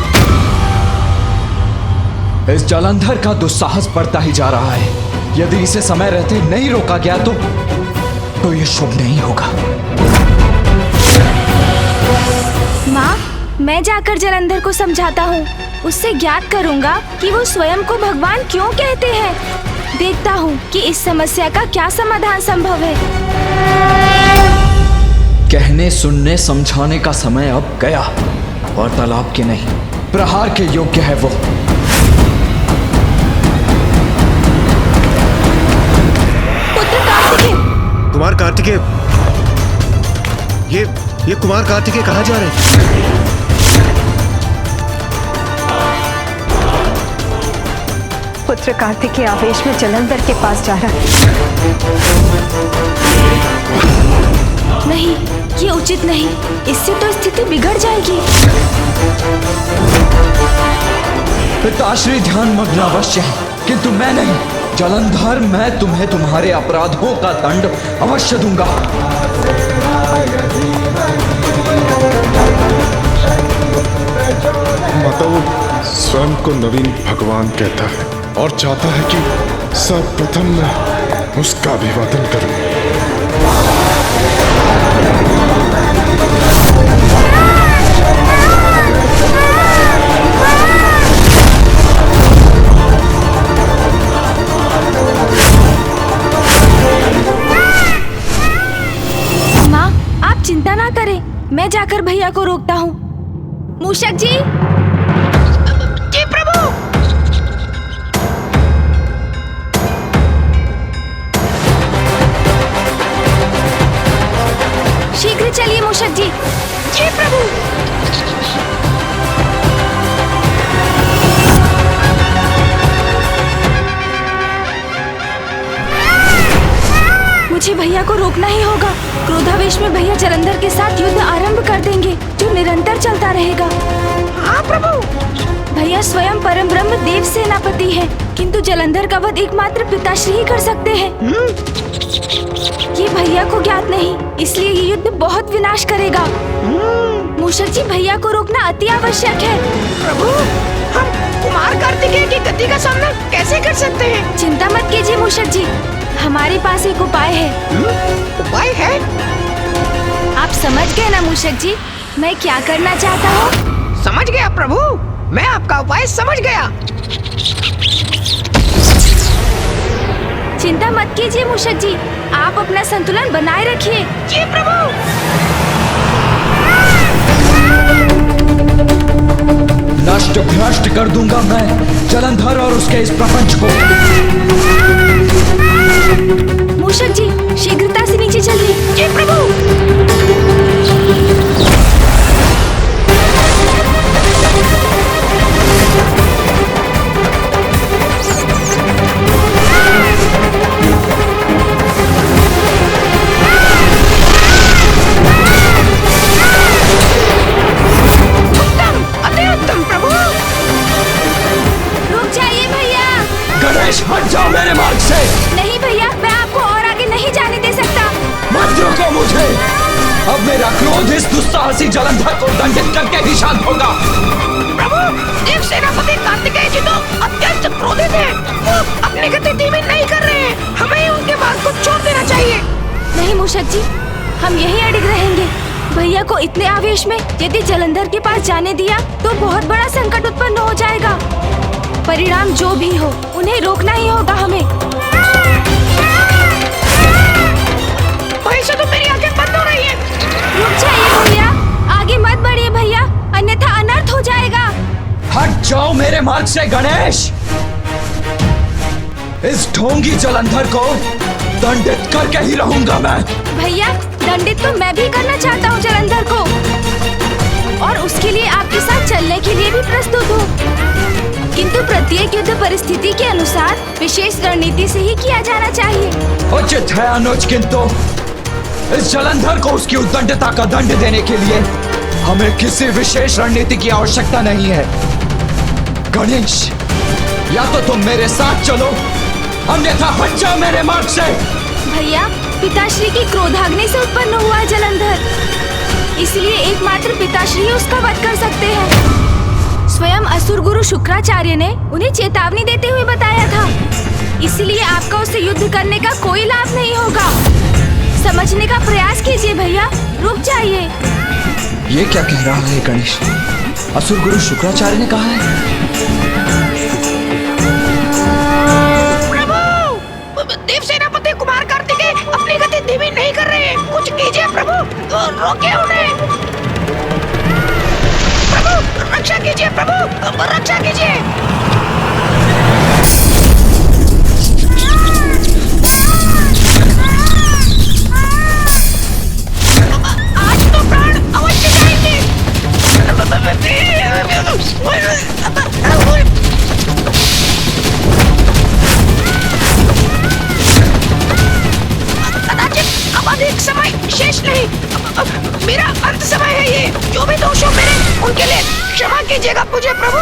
इस जलंधर का दुस्साहस बढ़ता ही जा रहा है। यदि इसे समय रहते नहीं रोका गया तो यह शुभ नहीं होगा। माँ, मैं जाकर जलंधर को समझाता हूँ। उससे ज्ञात करूँगा कि वो स्वयं को भगवान क्यों कहते हैं। देखता हूँ कि इस समस्या का क्या समाधान संभव है। कहने सुनने समझाने का समय अब गया, वार्तालाप के नहीं, प्रहार के योग्य है वो। कुमार कार्तिकेय, ये कुमार कार्तिकेय कहाँ जा रहे हैं? पुत्र कार्तिकेय आवेश में जलंधर के पास जा रहा है। नहीं, ये उचित नहीं। इससे तो स्थिति बिगड़ जाएगी। पिताश्री ध्यान मग्न अवश्य है, किंतु मैं नहीं। जलंधर, मैं तुम्हें तुम्हारे अपराधों का दंड अवश्य दूंगा। माता, वो स्वयं को नवीन भगवान कहता है और चाहता है कि सर्वप्रथम मैं उसका अभिवादन करूं। चिंता ना करें, मैं जाकर भैया को रोकता हूँ। मूषक जी। जी प्रभु। शीघ्र चलिए मूषक जी। जी प्रभु। मुझे भैया को रोकना ही होगा। क्रोधावेश में भैया जलंधर के साथ युद्ध आरंभ कर देंगे, जो निरंतर चलता रहेगा। हाँ प्रभु। भैया स्वयं परम ब्रह्म देव सेनापति हैं, किंतु जलंधर का वध एकमात्र पिताश्री ही कर सकते हैं। ये भैया को ज्ञात नहीं, इसलिए ये युद्ध बहुत विनाश करेगा। मूषक जी, भैया को रोकना अति आवश्यक है। प्रभु, हम कुमार कार्तिकेय की गति का सामना कैसे कर सकते हैं? चिंता मत कीजिए मूषक जी, हमारे पास एक उपाय है। उपाय है? आप समझ गए ना मूषक जी, मैं क्या करना चाहता हूँ? समझ गया प्रभु, मैं आपका उपाय समझ गया। चिंता मत कीजिए मूषक जी, आप अपना संतुलन बनाए रखिए। जी प्रभु। नष्ट भ्रष्ट कर दूंगा मैं जलंधर और उसके इस प्रपंच को। मूषक जी, शीघ्रता से नीचे चलिए। जी प्रभु। दुस्साहसी जलंधर को दंडित करके ही शांत होगा। प्रभु, देव सेनापति कार्तिकेय जी तो अत्यंत क्रोधित हैं। वो अपनी गति धीमी नहीं कर रहे हैं। हमें ही उनके मार्ग को छोड़ देना चाहिए। नहीं मूषक जी, हम यही अड़िग रहेंगे। भैया को इतने आवेश में यदि जलंधर के पास जाने दिया तो बहुत बड़ा संकट उत्पन्न हो जाएगा। परिणाम जो भी हो, उन्हें रोकना ही होगा हमें। भाई से तो मेरी आंखें बंद हो रही हैं। रुक जाइए भैया, आगे मत बढ़िए भैया, अन्यथा अनर्थ हो जाएगा। हट जाओ मेरे मार्ग से गणेश। इस ढोंगी जलंधर को दंडित करके ही रहूंगा मैं। भैया, दंडित तो मैं भी करना चाहता हूँ जलंधर को, और उसके लिए आपके साथ चलने के लिए भी प्रस्तुत हूँ। किंतु प्रत्येक युद्ध परिस्थिति के अनुसार विशेष रणनीति से ही किया जाना चाहिए। उचित है अनुज, किंतु इस जलंधर को उसकी उद्दंडता का दंड देने के लिए हमें किसी विशेष रणनीति की आवश्यकता नहीं है। गणेश, या तो तुम मेरे साथ चलो, अन्यथा हट जाओ मेरे मार्ग से। भैया, पिताश्री की क्रोधाग्नि से उत्पन्न हुआ जलंधर, इसलिए एकमात्र पिताश्री ही उसका वध कर सकते हैं। स्वयं असुर गुरु शुक्राचार्य ने उन्हें चेतावनी देते हुए बताया था। इसलिए आपका उससे युद्ध करने का कोई लाभ नहीं होगा। समझने का प्रयास कीजिए भैया, रुक जाइए। ये क्या कह रहा है गणेश? असुर गुरु शुक्राचार्य ने कहा है? देव सेनापति कुमार कार्तिकेय अपनी गति धीमी नहीं कर रहे हैं। कुछ कीजिए प्रभु, तो रोकिए उन्हें। प्रभु, रक्षा कीजिए प्रभु, रक्षा कीजिए। आज तो प्राण अवश्य जाएंगे। अब अधिक समय शेष नहीं। मेरा अंत समय है ये। जो भी दोष हो मेरे, उनके लिए क्षमा कीजिएगा मुझे प्रभु।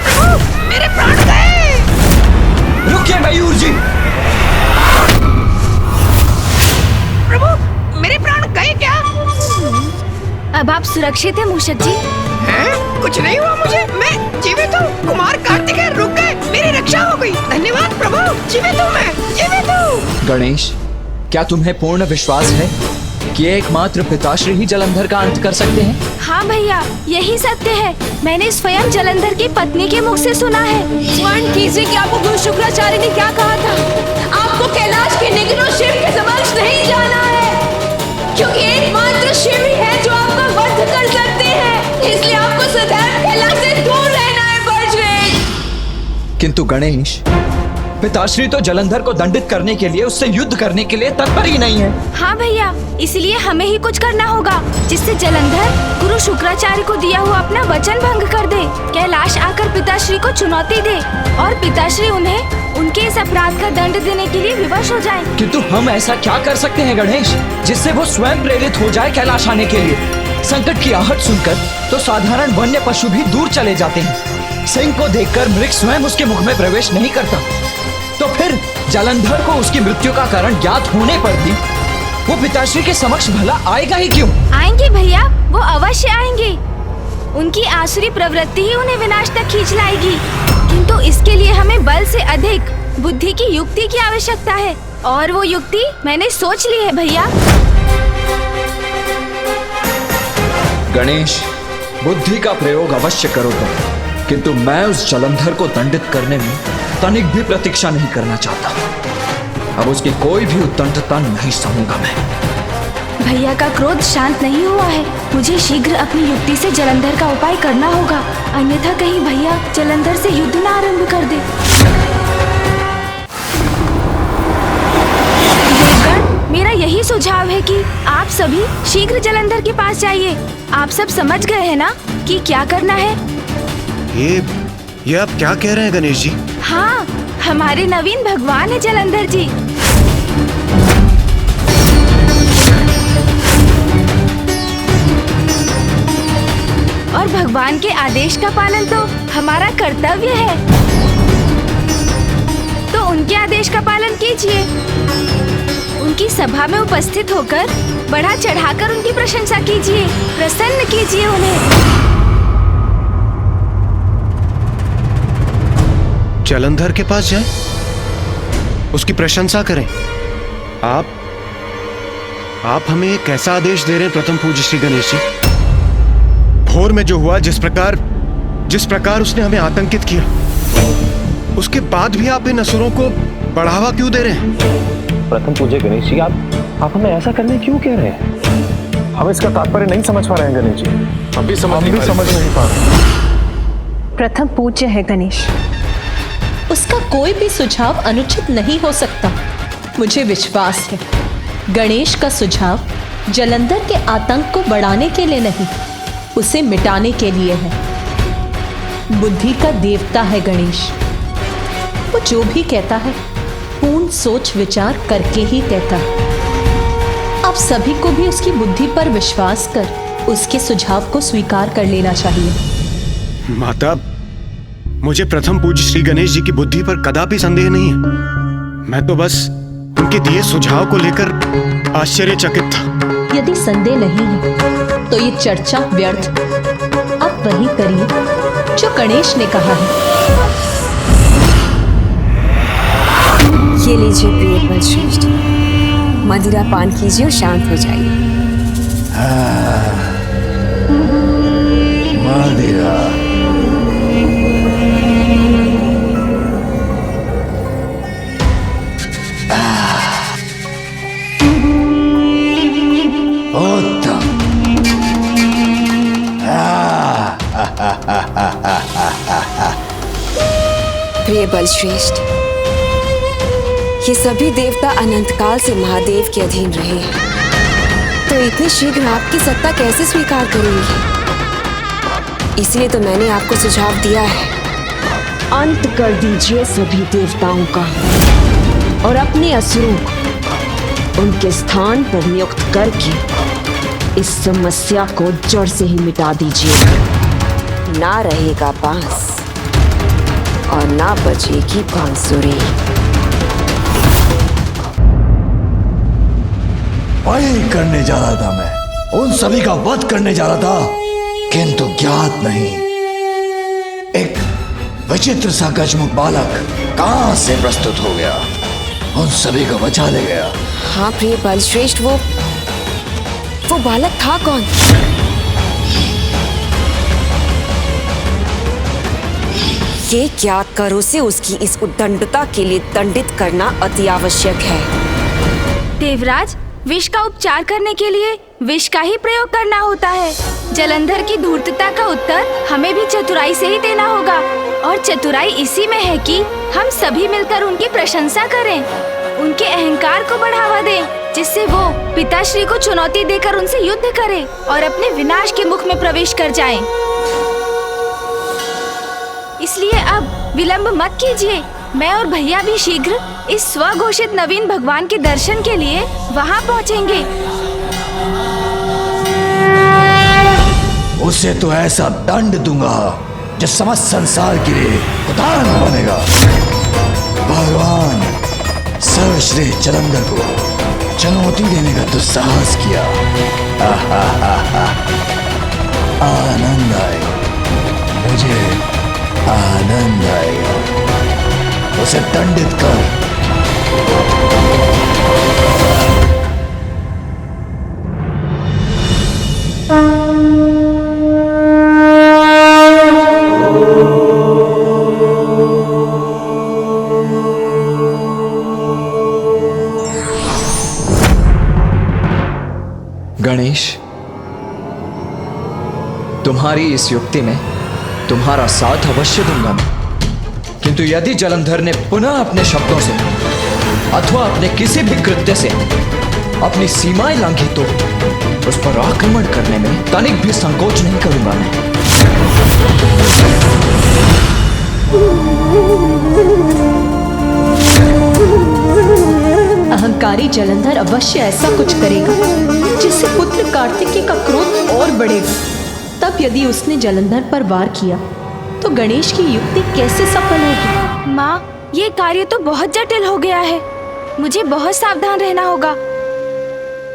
प्रभु, मेरे प्राण गए। रुकिए मयूर जी। प्रभु, मेरे प्राण गए क्या? अब आप सुरक्षित हैं मूषक जी? हैं? कुछ नहीं हुआ मुझे, मैं जीवित हूँ। कुमार कार्तिकेय रुक गए, मेरी रक्षा हो गई। धन्यवाद प्रभु, जीवित हूँ मैं, जीवित हूँ। गणेश, क्या तुम्हें पूर्ण विश्वास है कि एकमात्र पिताश्री ही जलंधर का अंत कर सकते हैं? हाँ भैया, यही सत्य है। मैंने स्वयं जलंधर की पत्नी के मुख से सुना है। स्मरण कीजिए कि आपको गुरु शुक्राचार्य ने क्या कहा था। आपको कैलाश के निकट शिव के समक्ष नहीं जाना है, क्योंकि एकमात्र शिव ही है जो आपका वध कर सकते हैं। इसलिए आपको सदैव कैलाश से दूर रहना है बजरंग। किंतु गणेश, पिताश्री तो जलंधर को दंडित करने के लिए, उससे युद्ध करने के लिए तत्पर ही नहीं है। हाँ भैया, इसलिए हमें ही कुछ करना होगा जिससे जलंधर गुरु शुक्राचार्य को दिया हुआ अपना वचन भंग कर दे, कैलाश आकर पिताश्री को चुनौती दे और पिताश्री उन्हें उनके इस अपराध का दंड देने के लिए विवश हो जाए। किंतु हम ऐसा क्या कर सकते हैं गणेश, जिससे वो स्वयं प्रेरित हो जाए कैलाश आने के लिए? संकट की आहट सुनकर तो साधारण वन्य पशु भी दूर चले जाते हैं। सिंह को देखकर मृग स्वयं उसके मुख में प्रवेश नहीं करता, तो फिर जलंधर को उसकी मृत्यु का कारण ज्ञात होने पर भी वो पिताश्री के समक्ष भला आएगा ही क्यों? आएंगे भैया, वो अवश्य आएंगे। उनकी आसुरी प्रवृत्ति ही उन्हें विनाश तक खींच लाएगी। किंतु इसके लिए हमें बल से अधिक बुद्धि की युक्ति की आवश्यकता है, और वो युक्ति मैंने सोच ली है भैया। गणेश, बुद्धि का प्रयोग अवश्य करो तुम, किंतु मैं उस जलंधर को दंडित करने में तनिक भी प्रतीक्षा नहीं करना चाहता। अब उसकी कोई भी उद्दंडता नहीं सहूंगा मैं। भैया का क्रोध शांत नहीं हुआ है। मुझे शीघ्र अपनी युक्ति से जलंधर का उपाय करना होगा, अन्यथा कहीं भैया जलंधर से युद्ध न आरंभ कर दे। देवगण, मेरा यही सुझाव है कि आप सभी शीघ्र जलंधर के पास जाइए। आप सब समझ गए हैं ना कि क्या करना है? ये आप क्या कह रहे हैं गणेश जी? हाँ, हमारे नवीन भगवान है जलंधर जी। और भगवान के आदेश का पालन तो हमारा कर्तव्य है, तो उनके आदेश का पालन कीजिए। उनकी सभा में उपस्थित होकर बढ़ा चढ़ाकर उनकी प्रशंसा कीजिए, प्रसन्न कीजिए उन्हें। जलंधर के पास जाएं, उसकी प्रशंसा करें। आप हमें एक ऐसा आदेश दे रहे हैं प्रथम पूज्य श्री गणेश जी? भोर में जो हुआ, जिस प्रकार उसने हमें आतंकित किया, उसके बाद भी आप इन असुरों को बढ़ावा क्यों दे रहे हैं? प्रथम पूज्य गणेश जी, आप हमें ऐसा करने क्यों कह रहे हैं? हम इसका तात्पर्य नहीं समझ पा रहे हैं गणेश जी। हम भी समझ नहीं पा रहे। प्रथम पूज्य है गणेश, उसका कोई भी सुझाव अनुचित नहीं हो सकता। मुझे विश्वास है गणेश का सुझाव जलंधर के आतंक को बढ़ाने के लिए नहीं, उसे मिटाने के लिए है। बुद्धि का देवता है गणेश, वो जो भी कहता है पूर्ण सोच विचार करके ही कहता है। आप सभी को भी उसकी बुद्धि पर विश्वास कर उसके सुझाव को स्वीकार कर लेना चाहिए। माता, मुझे प्रथम पूज्य श्री गणेश जी की बुद्धि पर कदापि संदेह नहीं है। मैं तो बस उनके दिए सुझाव को लेकर आश्चर्यचकित था। यदि संदेह नहीं है तो ये चर्चा व्यर्थ। आप वही करिए जो गणेश ने कहा है। ये लीजिए प्रिय बलश्रेष्ठ, मदिरा पान कीजिए और शांत हो जाइए। मदिरा प्रिय बलश्रेष्ठ, ये सभी देवता अनंत काल से महादेव के अधीन रहे हैं, तो इतने शीघ्र आपकी सत्ता कैसे स्वीकार करेंगे? इसलिए तो मैंने आपको सुझाव दिया है, अंत कर दीजिए सभी देवताओं का और अपने असुरों को उनके स्थान पर नियुक्त करके इस समस्या को जड़ से ही मिटा दीजिए। ना रहेगा बांस और ना बचेगी बांसुरी। वही करने जा रहा था मैं, उन सभी का वध करने जा रहा था, किंतु ज्ञात नहीं एक विचित्र सा गजमुख बालक कहां से प्रस्तुत हो गया, उन सभी को बचा ले गया। हाँ प्रिय बलश्रेष्ठ, वो बालक था कौन? ये ज्ञात कर उसे उसकी इस उद्दंडता के लिए दंडित करना अति आवश्यक है। देवराज, विष का उपचार करने के लिए विष का ही प्रयोग करना होता है। जलंधर की धूर्तता का उत्तर हमें भी चतुराई से ही देना होगा, और चतुराई इसी में है कि हम सभी मिलकर उनकी प्रशंसा करें, उनके अहंकार को बढ़ावा दें, जिससे वो पिताश्री को चुनौती देकर उनसे युद्ध करें और अपने विनाश के मुख में प्रवेश कर जाएं। इसलिए अब विलंब मत कीजिए। मैं और भैया भी शीघ्र इस स्वघोषित नवीन भगवान के दर्शन के लिए वहाँ पहुँचेंगे। उसे तो ऐसा दंड दूंगा जो समस्त संसार के लिए उदाहरण बनेगा। भगवान सर्वश्रेष्ठ जलंधर को चुनौती देने का दुस्साहस किया। आनंद आएगा, मुझे आनंद आएगा। उसे दंडित कर। गणेश, तुम्हारी इस युक्ति में तुम्हारा साथ अवश्य दूंगा मैं, किंतु यदि जलंधर ने पुनः अपने शब्दों से अथवा अपने किसी भी कृत्य से अपनी सीमाएं लांघी तो उस पर आक्रमण करने में तनिक भी संकोच नहीं करूंगा मैं। अहंकारी जलंधर अवश्य ऐसा कुछ करेगा जिससे पुत्र कार्तिकेय का क्रोध और बढ़ेगा। तब यदि उसने जलंधर पर वार किया तो गणेश की युक्ति कैसे सफल होगी? माँ, ये कार्य तो बहुत जटिल हो गया है। मुझे बहुत सावधान रहना होगा,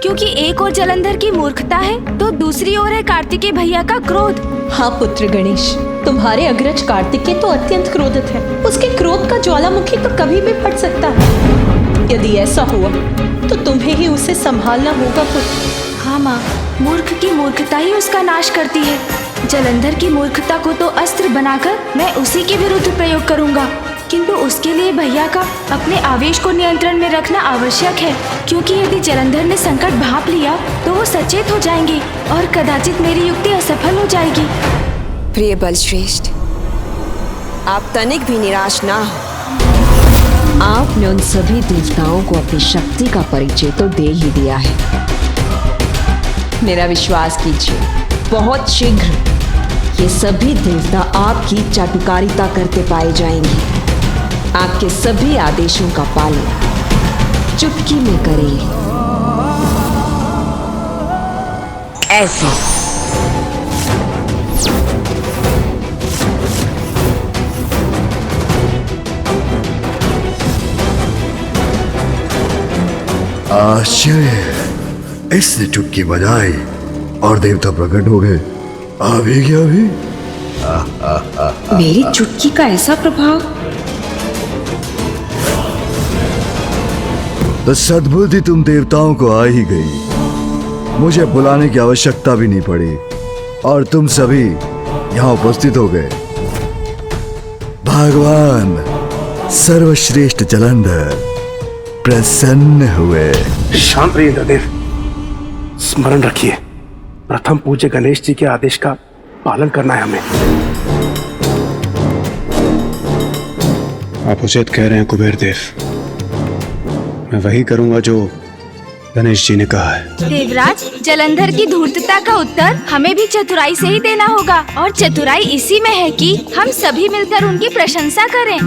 क्योंकि एक और जलंधर की मूर्खता है तो दूसरी ओर है कार्तिकेय भैया का क्रोध। हाँ पुत्र गणेश, तुम्हारे अग्रज कार्तिकेय तो अत्यंत क्रोधित है। उसके क्रोध का ज्वालामुखी तो कभी भी फट सकता है। यदि ऐसा हुआ तो तुम्हें ही उसे संभालना होगा पुत्र। हाँ माँ, मूर्ख की मूर्खता ही उसका नाश करती है। जलंधर की मूर्खता को तो अस्त्र बनाकर मैं उसी के विरुद्ध प्रयोग करूँगा, किंतु उसके लिए भैया का अपने आवेश को नियंत्रण में रखना आवश्यक है, क्योंकि यदि जलंधर ने संकट भांप लिया तो वो सचेत हो जाएंगे और कदाचित मेरी युक्ति असफल हो जाएगी। प्रिय बलश्रेष्ठ, आप तनिक भी निराश ना हो। आपने उन सभी देवताओं को अपनी शक्ति का परिचय तो दे ही दिया है। मेरा विश्वास कीजिए, बहुत शीघ्र ये सभी देवता आपकी चाटुकारिता करते पाए जाएंगे। आपके सभी आदेशों का पालन चुटकी में करेंगे। ऐसे आश्चर्य, इसने चुटकी बजाई और देवता प्रकट हो गए। आ भी गया भी। मेरी चुटकी का ऐसा प्रभाव। तो सद्बुद्धि तुम देवताओं को आ ही गई। मुझे बुलाने की आवश्यकता भी नहीं पड़ी और तुम सभी यहाँ उपस्थित हो गए। भगवान सर्वश्रेष्ठ जलंधर प्रसन्न हुए। शांत रहिए इंद्रदेव, स्मरण रखिए, प्रथम पूज्य गणेश जी के आदेश का पालन करना है हमें। आप उचित कह रहे हैं कुबेर देव, मैं वही करूंगा जो गणेश जी ने कहा है। देवराज, जलंधर की धूर्तता का उत्तर हमें भी चतुराई से ही देना होगा, और चतुराई इसी में है कि हम सभी मिलकर उनकी प्रशंसा करें,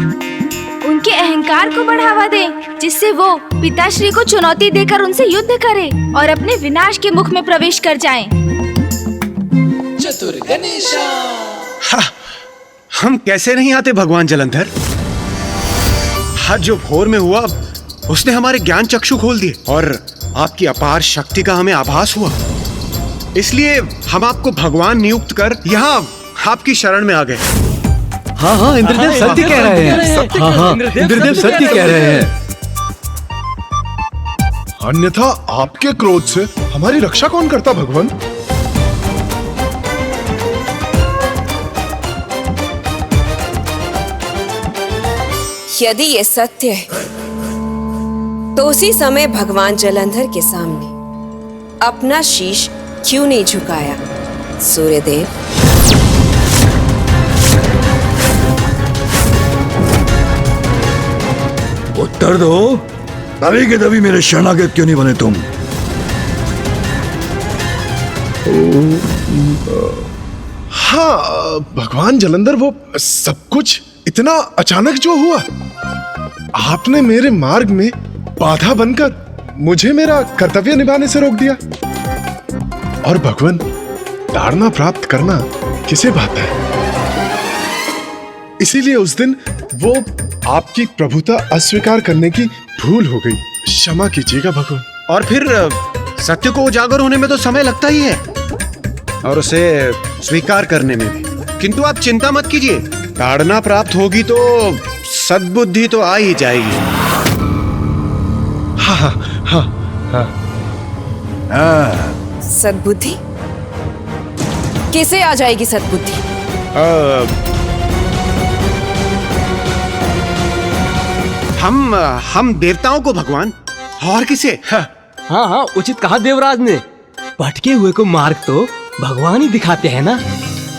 उनके अहंकार को बढ़ावा दें, जिससे वो पिताश्री को चुनौती देकर उनसे युद्ध करें और अपने विनाश के मुख में प्रवेश कर जाएं। चतुर गणेशा। हम कैसे नहीं आते भगवान जलंधर? आज जो भोर में हुआ उसने हमारे ज्ञान चक्षु खोल दिए और आपकी अपार शक्ति का हमें आभास हुआ। इसलिए हम आपको भगवान नियुक्त कर यहाँ आपकी शरण में आ गए। हाँ हाँ, इंद्रदेव सत्य कह रहे हैं। हाँ हाँ, इंद्रदेव सत्य कह रहे हैं। अन्यथा आपके क्रोध से हमारी रक्षा कौन करता भगवान? यदि ये सत्य है तो उसी समय भगवान जलंधर के सामने अपना शीश क्यों नहीं झुकाया? सूर्यदेव, उत्तर दो। तभी के तभी मेरे शरणागत क्यों नहीं बने तुम? हाँ भगवान जलंधर, वो सब कुछ इतना अचानक जो हुआ, आपने मेरे मार्ग में बाधा बनकर मुझे मेरा कर्तव्य निभाने से रोक दिया। और भगवान, ताड़ना प्राप्त करना किसे भाता है? इसीलिए उस दिन वो आपकी प्रभुता अस्वीकार करने की भूल हो गई। क्षमा कीजिएगा भगवान। और फिर सत्य को उजागर होने में तो समय लगता ही है और उसे स्वीकार करने में भी। किंतु आप चिंता मत कीजिए, ताड़ना प्राप्त होगी तो सद्बुद्धि तो आ ही जाएगी। हाँ हाँ हाँ हाँ। सद्बुद्धि कैसे आ जाएगी? सद्बुद्धि हम देवताओं को भगवान, और किसे? हाँ हाँ, उचित कहा देवराज ने। भटके हुए को मार्ग तो भगवान ही दिखाते हैं ना।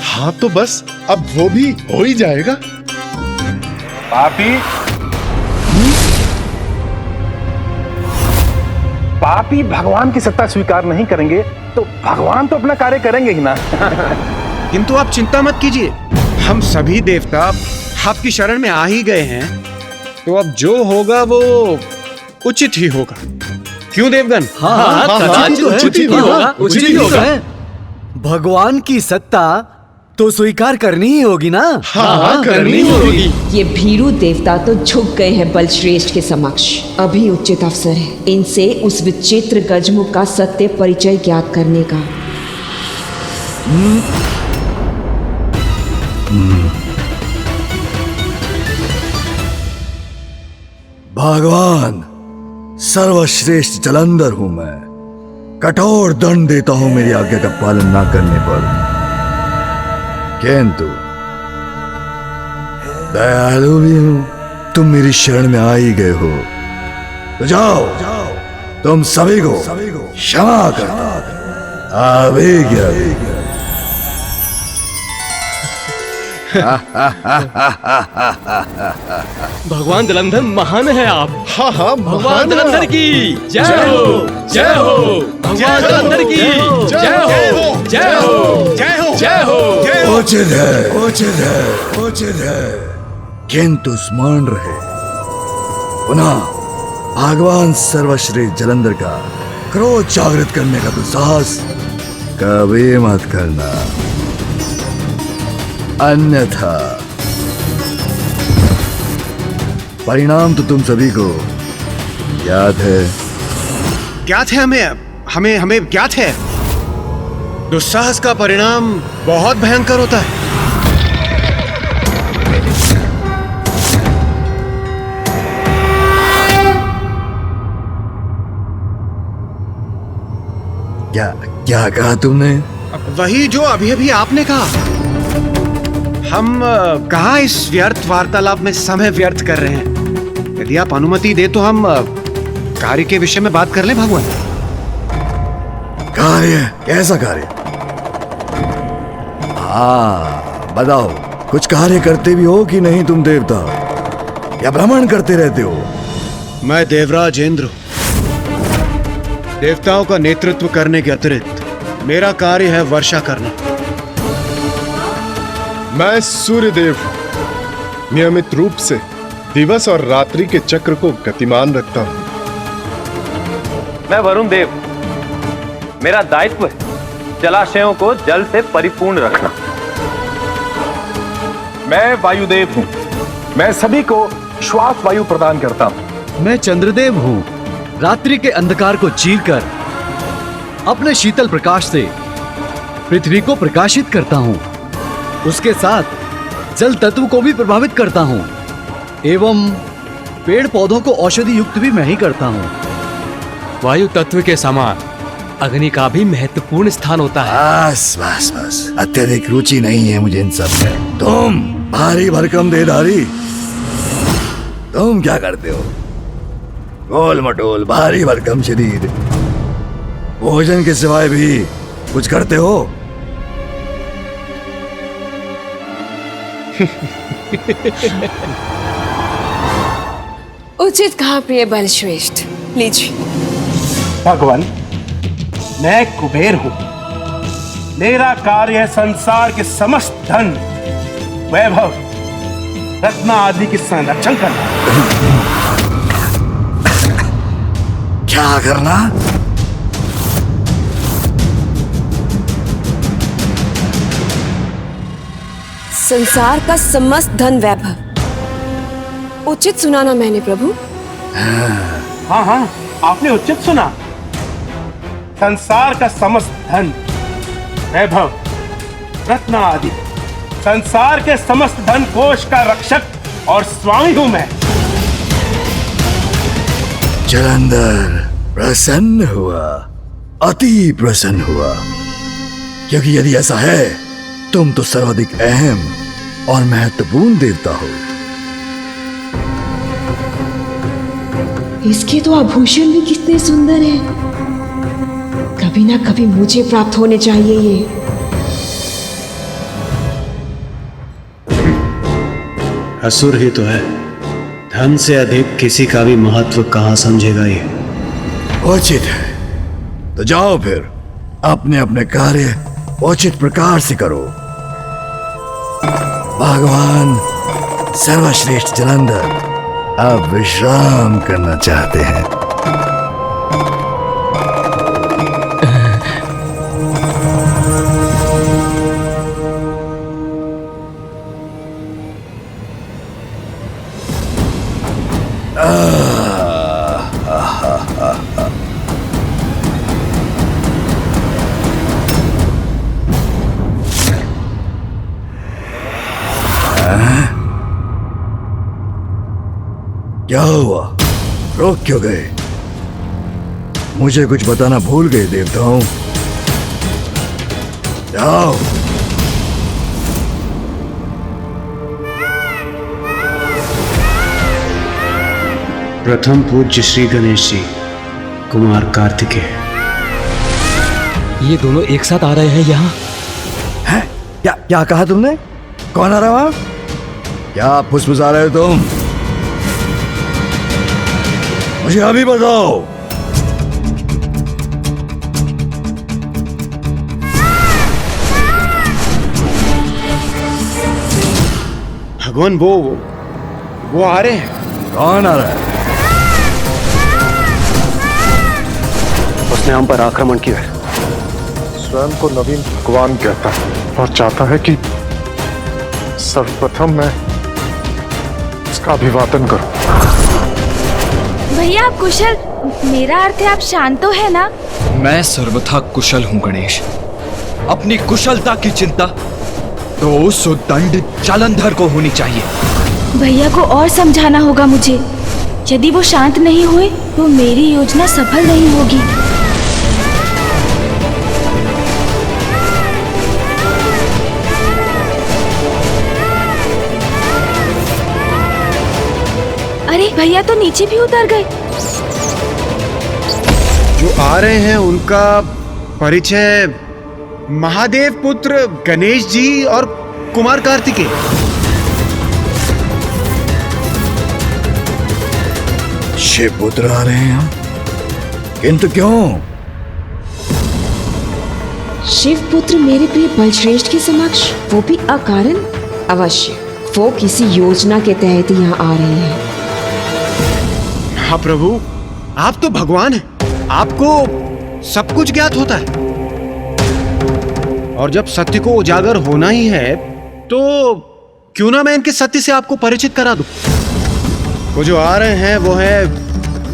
हाँ तो बस अब वो भी हो ही जाएगा। पापी भगवान की सत्ता स्वीकार नहीं करेंगे तो भगवान तो अपना कार्य करेंगे ही ना। किंतु आप चिंता मत कीजिए, हम सभी देवता आपकी शरण में आ ही गए हैं, तो अब जो होगा वो उचित ही होगा। क्यों देवगन? उचित ही होगा। भगवान की सत्ता तो स्वीकार करनी ही होगी ना? हाँ, करनी होगी। ये भीरू देवता तो झुक गए हैं बलश्रेष्ठ के समक्ष। अभी उचित अवसर है इनसे उस विचित्र गजमुख का सत्य परिचय ज्ञात करने का। भगवान, सर्वश्रेष्ठ जलंधर हूं मैं। कठोर दंड देता हूं मेरी आज्ञा का पालन ना करने पर, किंतु दयालु भी हूं। तुम मेरी शरण में आ ही गए हो, तो जाओ तुम सभी को क्षमा करता आवेगी। भगवान जलंधर महान है आप। हाँ हाँ, भगवान जलंधर की जय हो, जय हो। भगवान जलंधर की जय हो, जय हो, जय हो, जय हो। उचित है, उचित है, उचित है, किंतु स्मरण रहे पुनः भगवान सर्वश्रेष्ठ जलंधर का क्रोध जागृत करने का दुस्साहस कभी मत करना, अन्यथा परिणाम तो तुम सभी को याद है। ज्ञात है हमें हमें ज्ञात है। दुस्साहस का परिणाम बहुत भयंकर होता है। क्या कहा तुमने? वही जो अभी अभी आपने कहा। हम कहाँ इस व्यर्थ वार्तालाप में समय व्यर्थ कर रहे हैं। यदि आप अनुमति दे तो हम कार्य के विषय में बात कर लें भगवान। कार्य? कैसा कार्य? हाँ बताओ, कुछ कार्य करते भी हो कि नहीं तुम देवता, या भ्रमण करते रहते हो? मैं देवराज इंद्र हूं। देवताओं का नेतृत्व करने के अतिरिक्त मेरा कार्य है वर्षा करना। मैं सूर्यदेव हूं। नियमित रूप से दिवस और रात्रि के चक्र को गतिमान रखता हूं। मैं वरुण देव, मेरा दायित्व है जलाशयों को जल से परिपूर्ण रखना। मैं वायुदेव हूं, मैं सभी को श्वास वायु प्रदान करता हूं। मैं चंद्रदेव हूं, रात्रि के अंधकार को चीरकर अपने शीतल प्रकाश से पृथ्वी को प्रकाशित करता हूं। उसके साथ जल तत्व को भी प्रभावित करता हूं, एवं पेड़ पौधों को औषधि युक्त भी मैं ही करता हूं। वायु तत्व के समान अग्नि का भी महत्वपूर्ण स्थान होता है। बस बस बस, अत्यधिक रुचि नहीं है मुझे इन सब में। तुम भारी भरकम देहधारी, तुम क्या करते हो? गोल मटोल भारी भरकम शरीर, भोजन के सिवाय भी कुछ करते हो? उचित कहा प्रिय बलश्रेष्ठ। लीजिए। भगवान, मैं कुबेर हूं। मेरा कार्य है संसार के समस्त धन, वैभव, रत्न आदि की संरक्षण करना। क्या करना? संसार का समस्त धन वैभव। उचित सुना ना मैंने प्रभु? हाँ हाँ, आपने उचित सुना। संसार का समस्त धन, वैभव, रत्न आदि, संसार के समस्त धन कोश का रक्षक और स्वामी हूं मैं। जलंधर प्रसन्न हुआ, अति प्रसन्न हुआ, क्योंकि यदि ऐसा है, तुम तो सर्वाधिक अहम और महत्वपूर्ण देवता हो। इसके तो आभूषण भी कितने सुंदर हैं। कभी ना कभी मुझे प्राप्त होने चाहिए ये। असुर ही तो है, धन से अधिक किसी का भी महत्व कहां समझेगा ये। उचित है, तो जाओ फिर अपने अपने कार्य उचित प्रकार से करो। भगवान सर्वश्रेष्ठ जलंधर अब विश्राम करना चाहते हैं। क्या हुआ? रोक क्यों गए? मुझे कुछ बताना भूल गए देवताओं? जाओ। प्रथम पूज्य श्री गणेश जी, कुमार कार्तिकेय। ये दोनों एक साथ आ रहे हैं यहाँ? हैं? क्या क्या कहा तुमने? कौन आ रहा वहां? क्या फुसफुसा रहे हो तुम? मुझे अभी बताओ। भगवान, वो आ रहे हैं। कौन आ रहा है? उसने हम पर आक्रमण किया है। स्वयं को नवीन भगवान कहता है और चाहता है कि सर्वप्रथम मैं इसका अभिवादन करूं। भैया आप कुशल? मेरा अर्थ है आप शांत तो है ना? मैं सर्वथा कुशल हूँ गणेश। अपनी कुशलता की चिंता तो उस उद्दंड जालंधर को होनी चाहिए। भैया को और समझाना होगा मुझे। यदि वो शांत नहीं हुए तो मेरी योजना सफल नहीं होगी। अरे भैया तो नीचे भी उतर गए। जो आ रहे हैं उनका परिचय महादेव पुत्र गणेश जी और कुमार कार्तिकेय। शिव पुत्र आ रहे हैं हम, किंतु क्यों? शिव पुत्र मेरे प्रिय बलश्रेष्ठ के समक्ष, वो भी अकारण? अवश्य वो किसी योजना के तहत यहाँ आ रहे हैं। हाँ प्रभु, आप तो भगवान हैं, आपको सब कुछ ज्ञात होता है। और जब सत्य को उजागर होना ही है तो क्यों ना मैं इनके सत्य से आपको परिचित करा दूं। वो जो आ रहे हैं वो है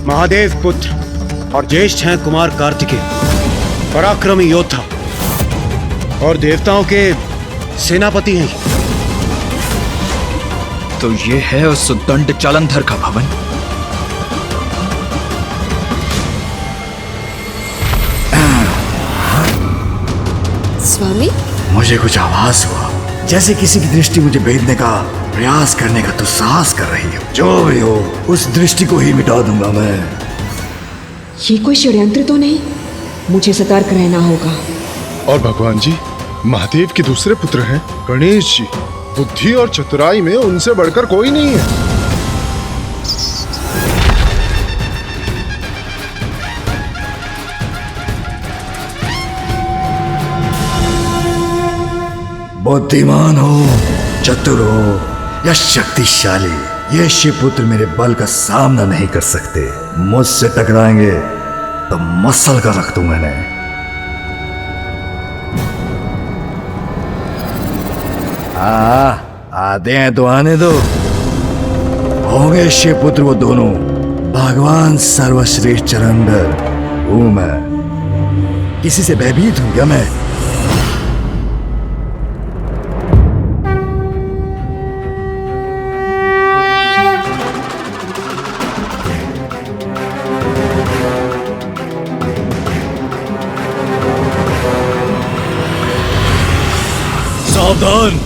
महादेव पुत्र और ज्येष्ठ हैं कुमार कार्तिकेय, पराक्रमी योद्धा और देवताओं के सेनापति हैं। तो ये है उस उद्दंड जालंधर का भवन। स्वामी, मुझे कुछ आभास हुआ, जैसे किसी की दृष्टि मुझे भेदने का प्रयास करने का दुस्साहस कर रही हो। जो भी हो, उस दृष्टि को ही मिटा दूंगा मैं। ये कोई षड्यंत्र तो नहीं? मुझे सतर्क रहना होगा। और भगवान जी, महादेव के दूसरे पुत्र हैं गणेश जी। बुद्धि और चतुराई में उनसे बढ़कर कोई नहीं है। बुद्धिमान हो, चतुर हो या शक्तिशाली, ये शिवपुत्र मेरे बल का सामना नहीं कर सकते। मुझसे टकराएंगे तो मसल कर रख दूं मैंने। आते हैं तो आने दो। होंगे शिवपुत्र वो दोनों। भगवान सर्वश्रेष्ठ जलंधर हूं मैं। किसी से भयभीत हूं क्या मैं? सावधान,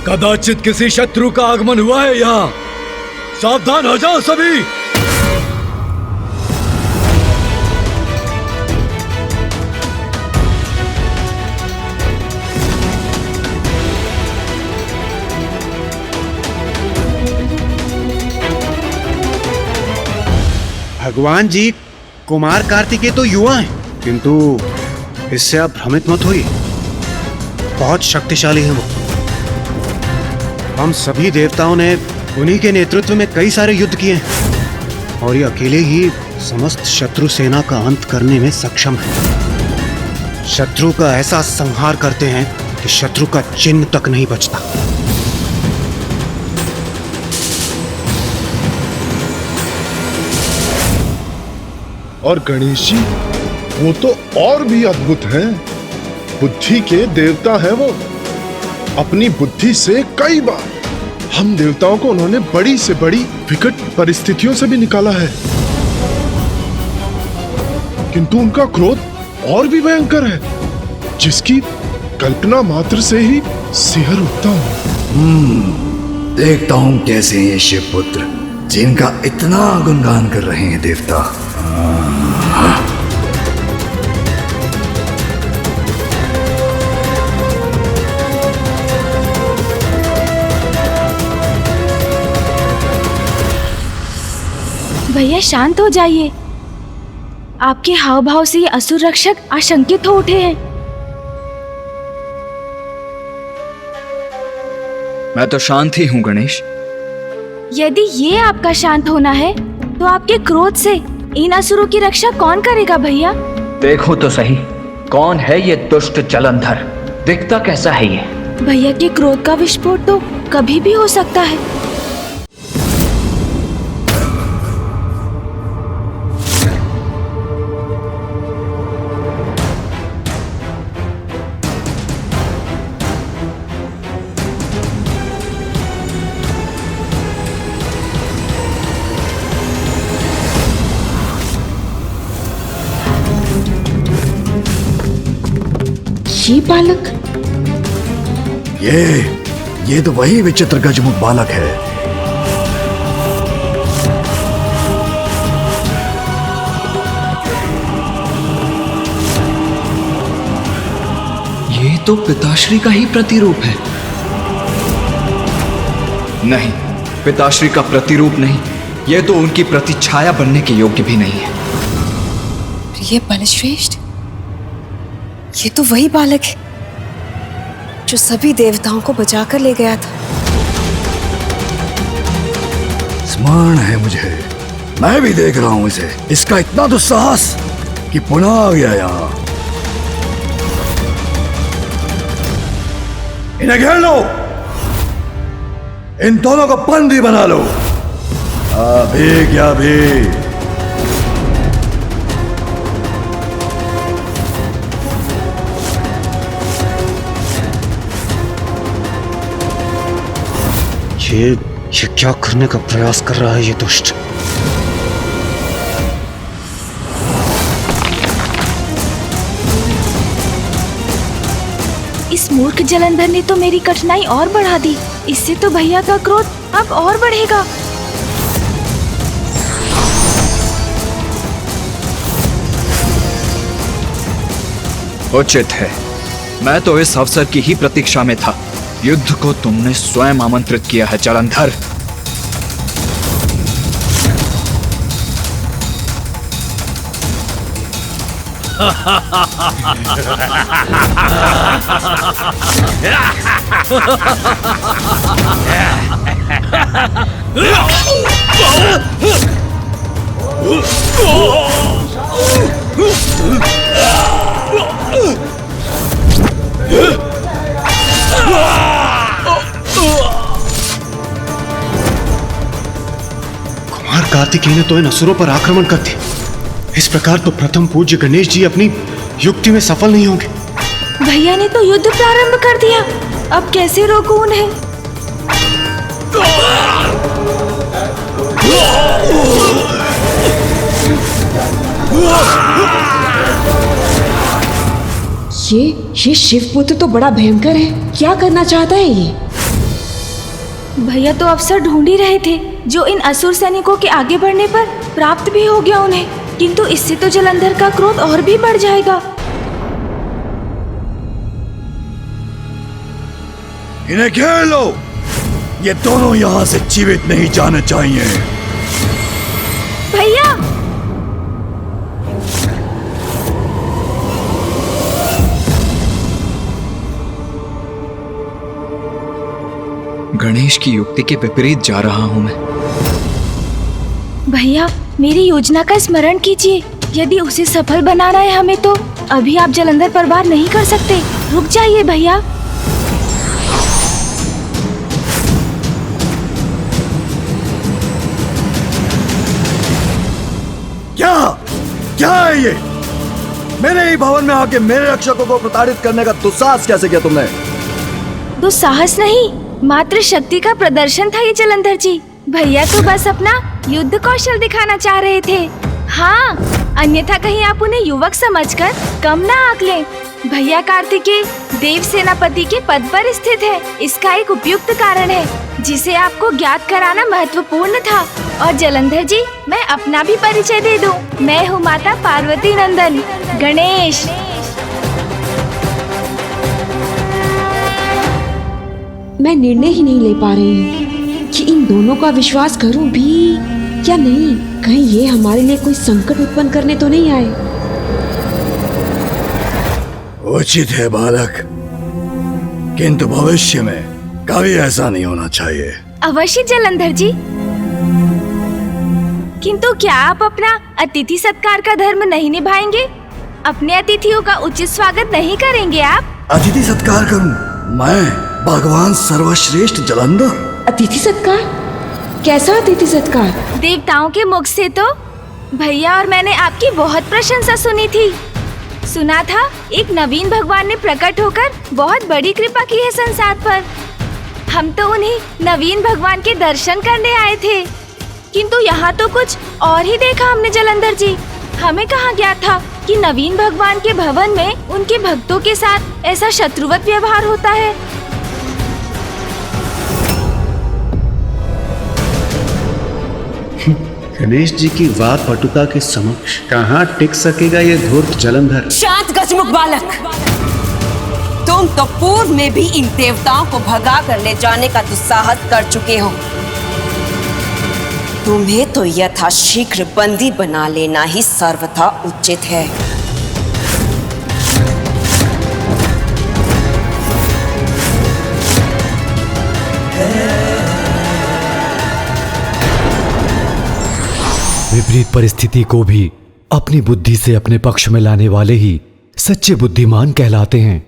कदाचित किसी शत्रु का आगमन हुआ है यहाँ। सावधान हो जाओ सभी। भगवान जी, कुमार कार्तिकेय तो युवा हैं, किंतु इससे आप भ्रमित मत होइए। बहुत शक्तिशाली हैं वो। हम सभी देवताओं ने उन्हीं के नेतृत्व में कई सारे युद्ध किए हैं और ये अकेले ही समस्त शत्रु सेना का अंत करने में सक्षम है। शत्रु का ऐसा संहार करते हैं कि शत्रु का चिन्ह तक नहीं बचता। और गणेश जी, वो तो और भी अद्भुत हैं। बुद्धि के देवता हैं वो। अपनी बुद्धि से कई बार हम देवताओं को उन्होंने बड़ी से बड़ी विकट परिस्थितियों से भी निकाला है, किंतु उनका क्रोध और भी भयंकर है, जिसकी कल्पना मात्र से ही सिहर उठता हूँ। देखता हूँ कैसे हैं ये शिवपुत्र जिनका इतना गुणगान कर रहे हैं देवता। भैया शांत हो जाइए। आपके हाव भाव से ये असुर रक्षक आशंकित हो उठे हैं। मैं तो शांत ही हूँ गणेश। यदि ये आपका शांत होना है तो आपके क्रोध से इन असुरों की रक्षा कौन करेगा भैया? देखो तो सही, कौन है ये दुष्ट जलंधर? दिखता कैसा है ये? भैया के क्रोध का विस्फोट तो कभी भी हो सकता है। ये बालक, ये तो वही विचित्र गजमुख बालक है। ये तो पिताश्री का ही प्रतिरूप है। नहीं, पिताश्री का प्रतिरूप नहीं, ये तो उनकी प्रतिछाया बनने के योग्य भी नहीं है। ये बलश्रेष्ठ, ये तो वही बालक है जो सभी देवताओं को बचाकर ले गया था। स्मरण है मुझे, मैं भी देख रहा हूं इसे। इसका इतना दुस्साहस कि पुनः आ गया यहाँ। इन्हें घेर लो, इन दोनों को बंदी बना लो। अभी क्या भी। ये क्या करने का प्रयास कर रहा है ये दुष्ट? इस मूर्ख जलंधर ने तो मेरी कठिनाई और बढ़ा दी। इससे तो भैया का क्रोध अब और बढ़ेगा। उचित है, मैं तो इस अवसर की ही प्रतीक्षा में था। युद्ध को तुमने स्वयं आमंत्रित किया है जलंधर। कुमार कार्तिकेय ने तो इन असुरों पर आक्रमण कर दिया। इस प्रकार तो प्रथम पूज्य गणेश जी अपनी युक्ति में सफल नहीं होंगे। भैया ने तो युद्ध प्रारंभ कर दिया, अब कैसे रोकूं उन्हें? ये शिवपुत्र तो बड़ा भयंकर है। क्या करना चाहता है ये? भैया तो अवसर ढूंढ ही रहे थे जो इन असुर सैनिकों के आगे बढ़ने पर प्राप्त भी हो गया उन्हें, किंतु इससे तो जलंधर का क्रोध और भी बढ़ जाएगा। इन्हें घेर लो, ये दोनों यहाँ से जीवित नहीं जाने चाहिए। भैया! गणेश की युक्ति के विपरीत जा रहा हूं मैं। भैया, मेरी योजना का स्मरण कीजिए। यदि उसे सफल बनाना है हमें, तो अभी आप जलंधर पर वार नहीं कर सकते। रुक जाइए भैया। क्या है ये? मेरे ही भवन में आके मेरे रक्षकों को प्रताड़ित करने का दुस्साहस कैसे किया तुमने? दुस्साहस नहीं, मात्र शक्ति का प्रदर्शन था ये जलंधर जी। भैया तो बस अपना युद्ध कौशल दिखाना चाह रहे थे। हाँ, अन्यथा कहीं आप उन्हें युवक समझकर कम ना आंकलें। भैया कार्तिकेय देव सेनापति के पद पर स्थित है, इसका एक उपयुक्त कारण है जिसे आपको ज्ञात कराना महत्वपूर्ण था। और जलंधर जी, मैं अपना भी परिचय दे दूं। मैं हूँ माता पार्वती नंदन गणेश। मैं निर्णय ही नहीं ले पा रही हूँ कि इन दोनों का विश्वास करूं भी या नहीं। कहीं ये हमारे लिए कोई संकट उत्पन्न करने तो नहीं आए। उचित है बालक, किंतु भविष्य में कभी ऐसा नहीं होना चाहिए। अवश्य जलंधर जी, किंतु क्या आप अपना अतिथि सत्कार का धर्म नहीं निभाएंगे? अपने अतिथियों का उचित स्वागत नहीं करेंगे आप? अतिथि सत्कार करूं मैं? भगवान सर्वश्रेष्ठ जलंधर। अतिथि सत्कार? कैसा अतिथि सत्कार? देवताओं के मुख से तो भैया और मैंने आपकी बहुत प्रशंसा सुनी थी। सुना था एक नवीन भगवान ने प्रकट होकर बहुत बड़ी कृपा की है संसार पर। हम तो उन्हीं नवीन भगवान के दर्शन करने आए थे, किंतु यहाँ तो कुछ और ही देखा हमने जलंधर जी। हमें कहाँ ज्ञात था कि नवीन भगवान के भवन में उनके भक्तों के साथ ऐसा शत्रुवत व्यवहार होता है। गणेश जी की वाक पटुता के समक्ष कहाँ टिक सकेगा ये धूर्त जलंधर। शांत गजमुख बालक, तुम तो पूर्व में भी इन देवताओं को भगा कर ले जाने का दुस्साहस कर चुके हो। तुम्हें तो यथाशीघ्र बंदी बना लेना ही सर्वथा उचित है। विपरीत परिस्थिति को भी अपनी बुद्धि से अपने पक्ष में लाने वाले ही सच्चे बुद्धिमान कहलाते हैं।